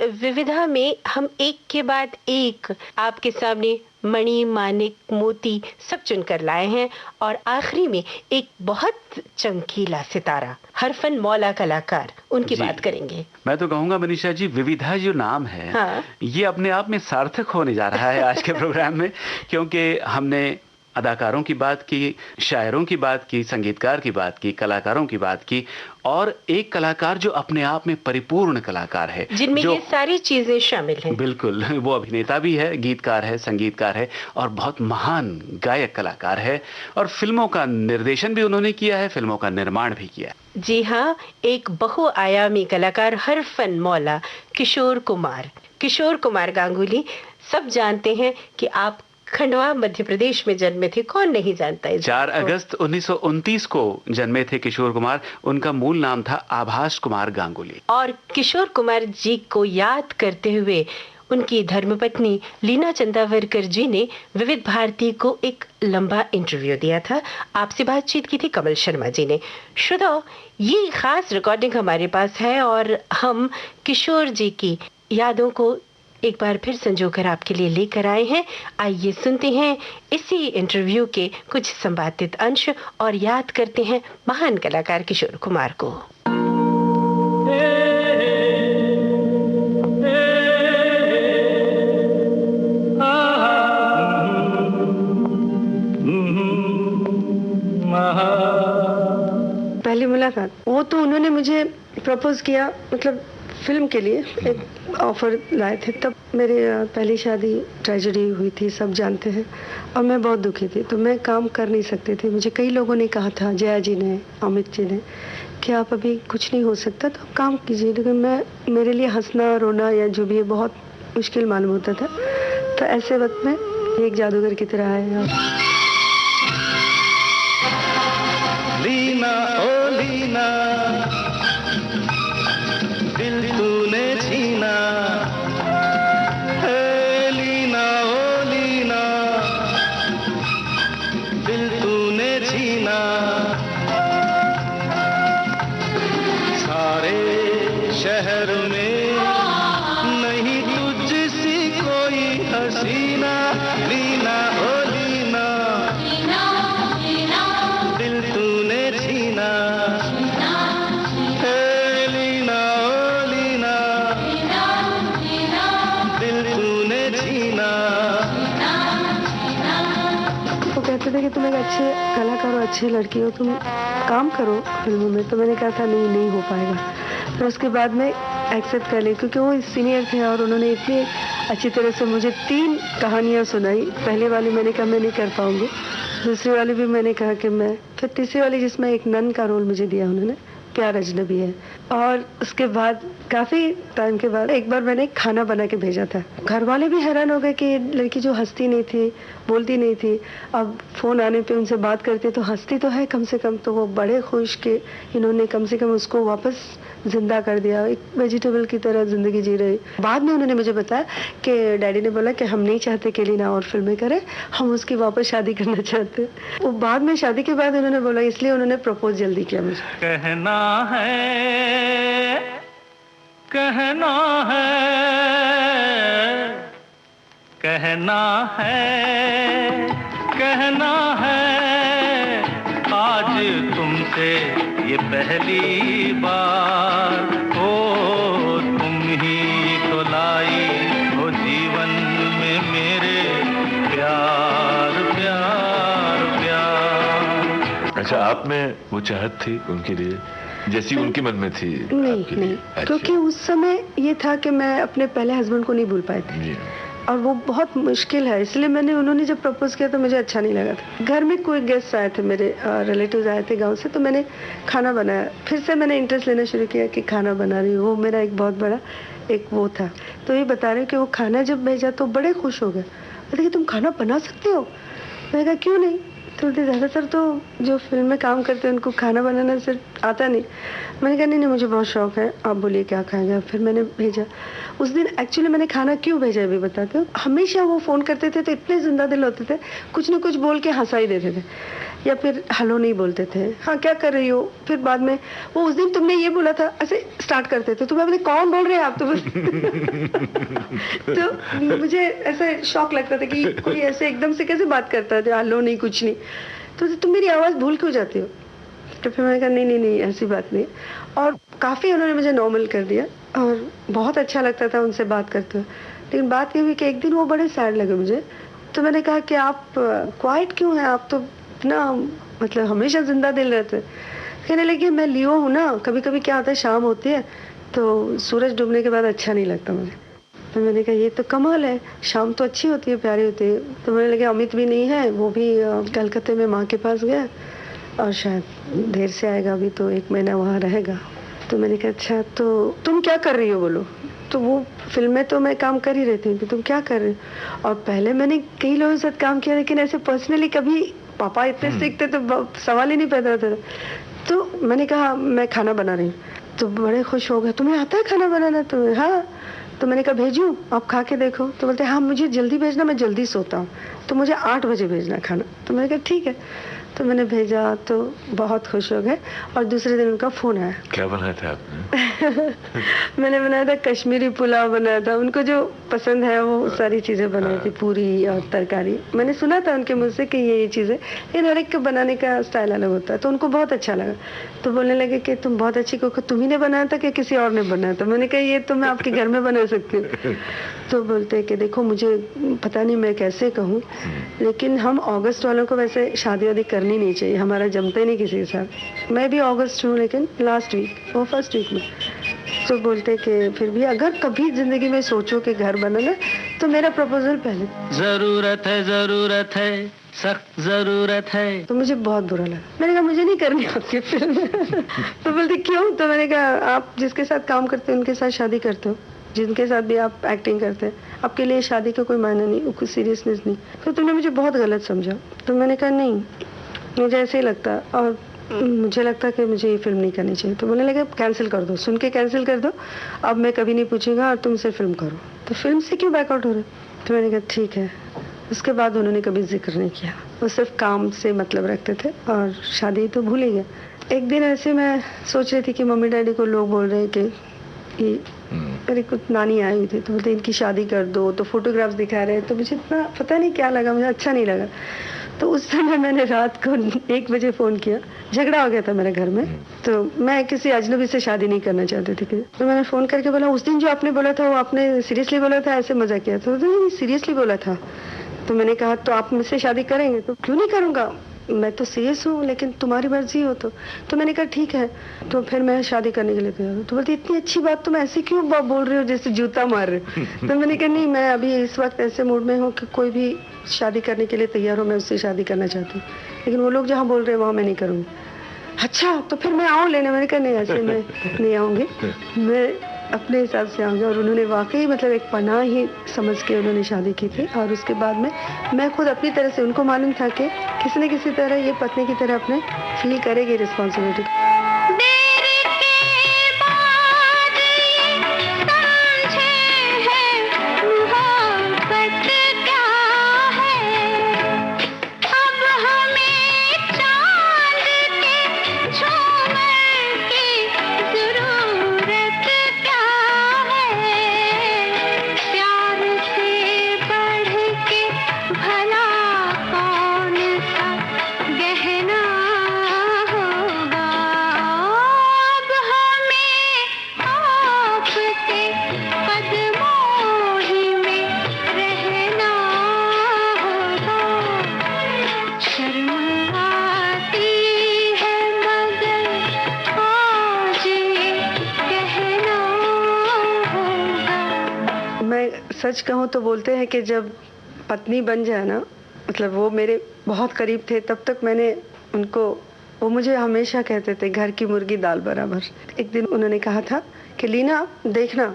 विविधा में हम एक के बाद एक आपके सामने मणि, मानिक, मोती सब चुनकर लाए हैं और आखिरी में एक बहुत चमकीला सितारा, हरफन मौला कलाकार, उनकी बात करेंगे। मैं तो कहूँगा मनीषा जी, विविधा जो नाम है, हाँ। ये अपने आप में सार्थक होने जा रहा है आज के प्रोग्राम में, क्योंकि हमने अदाकारों की बात की, शायरों की बात की, संगीतकार की बात की, कलाकारों की बात की, और एक कलाकार जो अपने आप में परिपूर्ण कलाकार है, जिनमें ये सारी चीजें शामिल हैं। बिल्कुल, वो अभिनेता भी है, गीतकार है, संगीतकार है और बहुत महान गायक कलाकार है, और फिल्मों का निर्देशन भी उन्होंने किया है, फिल्मों का निर्माण भी किया है। जी हाँ, एक बहुआयामी कलाकार हरफन मौला किशोर कुमार गांगुली। सब जानते हैं कि आप खंडवा मध्य प्रदेश में जन्मे थे, कौन नहीं जानता है। 4 अगस्त 1929 को जन्मे थे किशोर कुमार। उनका मूल नाम था आभास कुमार गांगुली। और किशोर कुमार जी को याद करते हुए उनकी धर्मपत्नी लीना चंदावरकर जी ने विविध भारती को एक लंबा इंटरव्यू दिया था। आपसे बातचीत की थी कमल शर्मा जी ने। श्रोताओ, ये खास रिकॉर्डिंग हमारे पास है और हम किशोर जी की यादों को एक बार फिर संजोकर आपके लिए लेकर आए हैं। आइए सुनते हैं इसी इंटरव्यू के कुछ संवादित अंश और याद करते हैं महान कलाकार किशोर कुमार को। पहली मुलाकात, वो तो उन्होंने मुझे प्रपोज किया, मतलब फिल्म के लिए एक ऑफर लाए थे। तब मेरी पहली शादी ट्रेजेडी हुई थी, सब जानते हैं, और मैं बहुत दुखी थी, तो मैं काम कर नहीं सकती थी। मुझे कई लोगों ने कहा था, जया जी ने, अमित जी ने, कि आप अभी कुछ नहीं हो सकता तो आप काम कीजिए, लेकिन मेरे लिए हंसना रोना या जो भी है बहुत मुश्किल मालूम होता था। तो ऐसे वक्त में एक जादूगर की तरह आए। लीना ओ लीना, दिल तूने छीना, हे लीना ओ लीना, दिल तूने छीना, सारे शहर में नहीं तुझसी कोई हसीना, लीना ओ लीना, दिल तूने छीना, हे लीना ओ लीना, दिल तूने छीना। वो कहते थे कि तुम एक अच्छे कलाकार हो, अच्छी लड़की हो, तुम काम करो फिल्मों में। तो मैंने कहा था नहीं हो पाएगा। फिर उसके बाद में एक्सेप्ट कर ली, क्योंकि वो सीनियर थे और उन्होंने इतनी अच्छी तरह से मुझे 3 कहानियाँ सुनाई। पहले वाली मैंने कहा मैं नहीं कर पाऊंगी, दूसरी वाली भी मैंने कहा कि मैं, फिर तीसरी वाली जिसमें एक नन का रोल मुझे दिया उन्होंने, प्यार अजनबी है। और उसके बाद काफ़ी टाइम के बाद एक बार मैंने खाना बना के भेजा था। घर वाले भी हैरान हो गए कि लड़की जो हंसती नहीं थी, बोलती नहीं थी, अब फ़ोन आने पे उनसे बात करते तो हंसती तो है कम से कम। तो वो बड़े खुश कि इन्होंने कम से कम उसको वापस जिंदा कर दिया, एक वेजिटेबल की तरह ज़िंदगी जी रही। बाद में उन्होंने मुझे बताया कि डैडी ने बोला कि हम नहीं चाहते कि लीना और फिल्में करे, हम उसकी वापस शादी करना चाहते। वो बाद में शादी के बाद उन्होंने बोला, इसलिए उन्होंने प्रपोज जल्दी किया मुझे। कहना है, कहना है, कहना है, कहना है, आज तुमसे ये पहली बार, ओ तुम ही तो लाई हो जीवन में मेरे प्यार प्यार प्यार। अच्छा, आप में वो चाहत थी उनके लिए जैसी उनके मन में थी? नहीं, अच्छा। क्योंकि उस समय ये था कि मैं अपने पहले हस्बैंड को नहीं भूल पाई थी और वो बहुत मुश्किल है, इसलिए मैंने, उन्होंने जब प्रपोज किया तो मुझे अच्छा नहीं लगा था। घर में कोई गेस्ट आए थे, मेरे रिलेटिव्स आए थे गांव से, तो मैंने खाना बनाया। फिर से मैंने इंटरेस्ट लेना शुरू किया कि खाना बना रही हूँ, वो मेरा एक बहुत बड़ा एक वो था। तो ये बता रहे कि वो खाना जब भेजा तो बड़े खुश हो गए, बोलते कि तुम खाना बना सकते हो। मैंने कहा क्यों नहीं, तो ज़्यादातर तो जो फिल्म में काम करते हैं उनको खाना बनाना सिर्फ आता नहीं। मैंने कहा नहीं मुझे बहुत शौक है, आप बोलिए क्या खाएंगे। फिर मैंने भेजा। उस दिन एक्चुअली मैंने खाना क्यों भेजा अभी बताते हो। हमेशा वो फ़ोन करते थे तो इतने जिंदा दिल होते थे, कुछ ना कुछ बोल के हंसा ही देते थे, या फिर हेलो नहीं बोलते थे, हाँ क्या कर रही हो। फिर बाद में वो उस दिन तुमने ये बोला था ऐसे स्टार्ट करते थे, तो मैं बोले कौन बोल रहे हैं आप। तो मुझे ऐसा शौक लगता था कि कोई ऐसे एकदम से कैसे बात करता है, हेलो नहीं कुछ नहीं, तो तुम मेरी आवाज़ भूल क्यों जाती हो। तो फिर मैंने कहा नहीं ऐसी बात नहीं। और काफ़ी उन्होंने मुझे नॉर्मल कर दिया और बहुत अच्छा लगता था उनसे बात करते हुए। लेकिन बात ये हुई कि एक दिन वो बड़े सैड लगे मुझे, तो मैंने कहा कि आप क्वाइट क्यों हैं, आप तो इतना मतलब हमेशा जिंदा दिल रहते। कहने लगे मैं लियो हूँ ना, कभी कभी क्या होता है शाम होती है तो सूरज डूबने के बाद अच्छा नहीं लगता मुझे। तो मैंने कहा ये तो कमाल है, शाम तो अच्छी होती है, प्यारी होती है। तो मैंने लगा अमित भी नहीं है, वो भी कलकत्ते में माँ के पास गया और शायद देर से आएगा, अभी तो 1 महीना वहाँ रहेगा। तो मैंने कहा अच्छा तो तुम क्या कर रही हो बोलो। तो वो फिल्म में तो मैं काम कर ही रही थी, तुम क्या कर रहे हो। और पहले मैंने कई लोगों के साथ काम किया, लेकिन ऐसे पर्सनली कभी पापा इतने सीखते तो सवाल ही नहीं पैदा होता था। तो मैंने कहा मैं खाना बना रही हूँ। तो बड़े खुश हो गए, तुम्हें आता है खाना बनाना। तो हाँ। तो मैंने कहा भेजूं, आप खा के देखो। तो बोलते हाँ मुझे जल्दी भेजना, मैं जल्दी सोता हूँ, तो मुझे 8 बजे भेजना खाना। तो मैंने कहा ठीक है। तो मैंने भेजा तो बहुत खुश हो गए। और दूसरे दिन उनका फ़ोन आया। क्या बनाया था आपने? मैंने बनाया था कश्मीरी पुलाव बनाया था, उनको जो पसंद है वो सारी चीज़ें बनाई थी, पूरी और तरकारी। मैंने सुना था उनके मुँह से कि ये चीज़ें, लेकिन हर एक के बनाने का स्टाइल अलग होता है, तो उनको बहुत अच्छा लगा। तो बोलने लगे कि तुम बहुत अच्छी कुक हो, तुम्ही ने बनाया था कि किसी और ने बनाया था। मैंने कहा ये तो मैं आपके घर में बना सकती हूँ। तो बोलते कि देखो मुझे पता नहीं मैं कैसे कहूँ, लेकिन हम अगस्त वालों को वैसे शादी वादी करनी नहीं चाहिए, हमारा जमता ही नहीं किसी के साथ। मैं भी अगस्त हूँ, लेकिन लास्ट वीक, वो फर्स्ट वीक में। तो बोलते कि फिर भी अगर कभी जिंदगी में सोचो कि घर बनाना, तो मेरा प्रपोजल पहले। जरूरत है सख्त जरूरत है। तो मुझे बहुत बुरा लगा। मैंने कहा मुझे नहीं करनी आपकी फिल्म। तो बोलते क्यों। तो मैंने कहा आप जिसके साथ काम करते हो उनके साथ शादी करते हो, जिनके साथ भी आप एक्टिंग करते हैं, आपके लिए शादी का कोई मायने नहीं, कोई सीरियसनेस नहीं। तो तुमने मुझे बहुत गलत समझा। तो मैंने कहा नहीं, मुझे ऐसे ही लगता और मुझे लगता कि मुझे ये फिल्म नहीं करनी चाहिए। तो बोलने लगे कैंसिल कर दो, सुन के कैंसिल कर दो, अब मैं कभी नहीं पूछूंगा और तुम सिर्फ फिल्म करो। तो फिल्म से क्यों बैकआउट हो रहे। तो मैंने कहा ठीक है। उसके बाद उन्होंने कभी जिक्र नहीं किया, वो सिर्फ काम से मतलब रखते थे और शादी तो भूल ही गए। एक दिन ऐसे मैं सोच रही थी कि मम्मी डैडी को लोग बोल रहे हैं कि मेरी कुछ नानी आई हुई थी, तो बोलते इनकी शादी कर दो, तो फोटोग्राफ्स दिखा रहे। तो मुझे इतना पता नहीं क्या लगा, मुझे अच्छा नहीं लगा। तो उस समय मैंने रात को 1 बजे फ़ोन किया, झगड़ा हो गया था मेरे घर में। तो मैं किसी अजनबी से शादी नहीं करना चाहती थी। तो मैंने फ़ोन करके बोला उस दिन जो आपने बोला था वो आपने सीरियसली बोला था, ऐसे मजा किया था। तो नहीं सीरियसली बोला था। तो मैंने कहा तो आप मुझसे शादी करेंगे। तो क्यों नहीं करूँगा, मैं तो सीरियस हूँ, लेकिन तुम्हारी मर्जी हो। तो मैंने कहा ठीक है। तो फिर मैं शादी करने के लिए तैयार हूँ। तो बोलती इतनी अच्छी बात तुम ऐसे क्यों बोल रहे हो जैसे जूता मार रहे हो। तो मैंने कहा नहीं, मैं अभी इस वक्त ऐसे मूड में हूँ कि कोई भी शादी करने के लिए तैयार हो, मैं उससे शादी करना चाहती हूँ, लेकिन वो लोग जहाँ बोल रहे हैं वहाँ मैं नहीं करूँगी। अच्छा तो फिर मैं आऊँ लेने। मैंने कहा नहीं ऐसे मैं नहीं आऊँगी, मैं अपने हिसाब से आऊँगी। और उन्होंने वाकई मतलब एक पनाह ही समझ के उन्होंने शादी की थी। और उसके बाद में मैं खुद अपनी तरह से, उनको मालूम था कि किसी न किसी तरह ये पत्नी की तरह अपने फील करेगी रिस्पॉन्सिबिलिटी। सच कहूँ तो बोलते हैं कि जब पत्नी बन जाए ना, मतलब वो मेरे बहुत करीब थे, तब तक मैंने उनको, वो मुझे हमेशा कहते थे घर की मुर्गी दाल बराबर। एक दिन उन्होंने कहा था कि लीना देखना,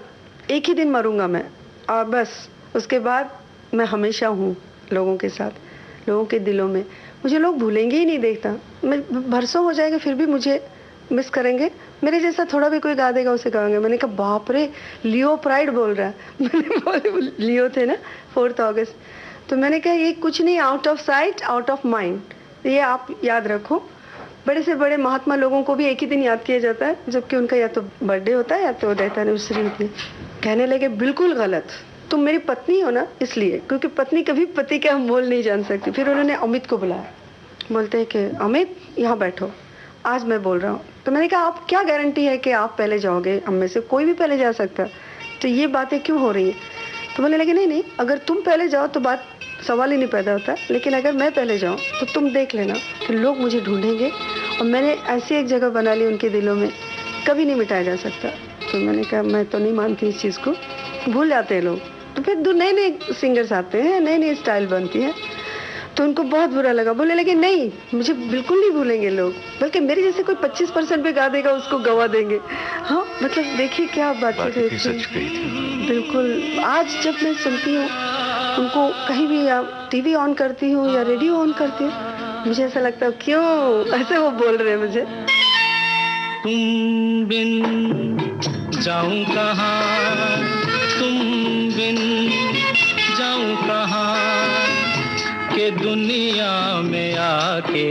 एक ही दिन मरूंगा मैं और बस उसके बाद मैं हमेशा हूँ लोगों के साथ, लोगों के दिलों में। मुझे लोग भूलेंगे ही नहीं। देखता मैं बरसों हो जाएगा फिर भी मुझे मिस करेंगे, मेरे जैसा थोड़ा भी कोई गा देगा उसे गाएंगे। मैंने कहा बाप रे, लियो प्राइड बोल रहा है। मैंने बोले लियो थे ना 4 अगस्त, तो मैंने कहा ये कुछ नहीं, out of sight out of mind, ये आप याद रखो। बड़े से बड़े महात्मा लोगों को भी एक ही दिन याद किया जाता है, जबकि उनका या तो बर्थडे होता है या तो डेथ एनिवर्सरी होती है। कहने लगे बिल्कुल गलत, तुम मेरी पत्नी हो ना इसलिए, क्योंकि पत्नी कभी पति का मोल नहीं जान सकती। फिर उन्होंने अमित को बुलाया, बोलते हैं कि अमित यहाँ बैठो, आज मैं बोल रहा हूँ। तो मैंने कहा आप क्या गारंटी है कि आप पहले जाओगे, हम में से कोई भी पहले जा सकता, तो ये बातें क्यों हो रही हैं? तो बोलने लगे नहीं, अगर तुम पहले जाओ तो बात सवाल ही नहीं पैदा होता, लेकिन अगर मैं पहले जाऊँ तो तुम देख लेना कि लोग मुझे ढूंढेंगे, और मैंने ऐसी एक जगह बना ली उनके दिलों में, कभी नहीं मिटाया जा सकता। तो मैंने कहा मैं तो नहीं मानती इस चीज़ को, भूल जाते हैं लोग। तो फिर नए नए सिंगर्स आते हैं, नई नई स्टाइल बनती है, तो उनको बहुत बुरा लगा। बोले लगे नहीं, मुझे बिल्कुल नहीं भूलेंगे लोग, बल्कि मेरे जैसे कोई 25% भी गा देगा उसको गवा देंगे। हाँ मतलब देखिए क्या बात है, बिल्कुल। आज जब मैं सुनती हूँ उनको, कहीं भी या टीवी ऑन करती हूँ या रेडियो ऑन करती हूँ, मुझे ऐसा लगता है क्यों ऐसे वो बोल रहे हैं मुझे। तुम बिन जाऊं कहाँ, तुम बिन जाऊं कहाँ, के दुनिया में आके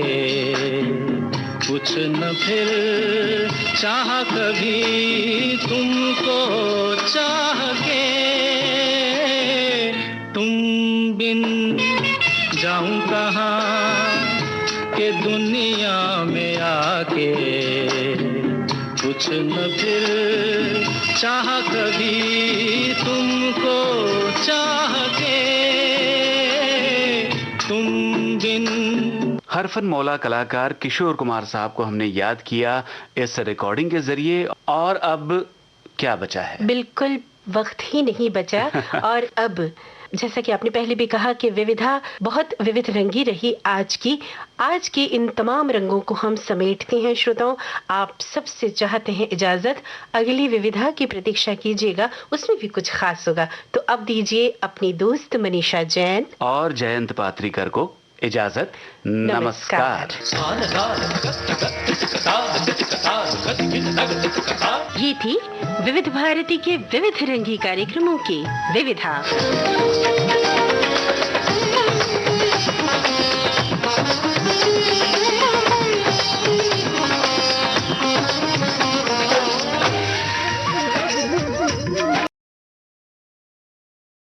कुछ न फिर चाह कभी तुमको चाह के। तुम बिन जाऊं कहाँ, के दुनिया में आके कुछ न फिर चाह कभी तुमको चाह के। तुम बिन। हरफन मौला कलाकार किशोर कुमार साहब को हमने याद किया इस रिकॉर्डिंग के जरिए, और अब क्या बचा है? बिल्कुल वक्त ही नहीं बचा। और अब जैसा कि आपने पहले भी कहा कि विविधा बहुत विविध रंगी रही आज की इन तमाम रंगों को हम समेटते हैं। श्रोताओं, आप सबसे चाहते हैं इजाजत, अगली विविधा की प्रतीक्षा कीजिएगा, उसमें भी कुछ खास होगा। तो अब दीजिए अपनी दोस्त मनीषा जैन और जयंत पात्रीकर को इजाजत। नमस्कार। ये थी विविध भारती के विविध रंगी कार्यक्रमों की विविधा।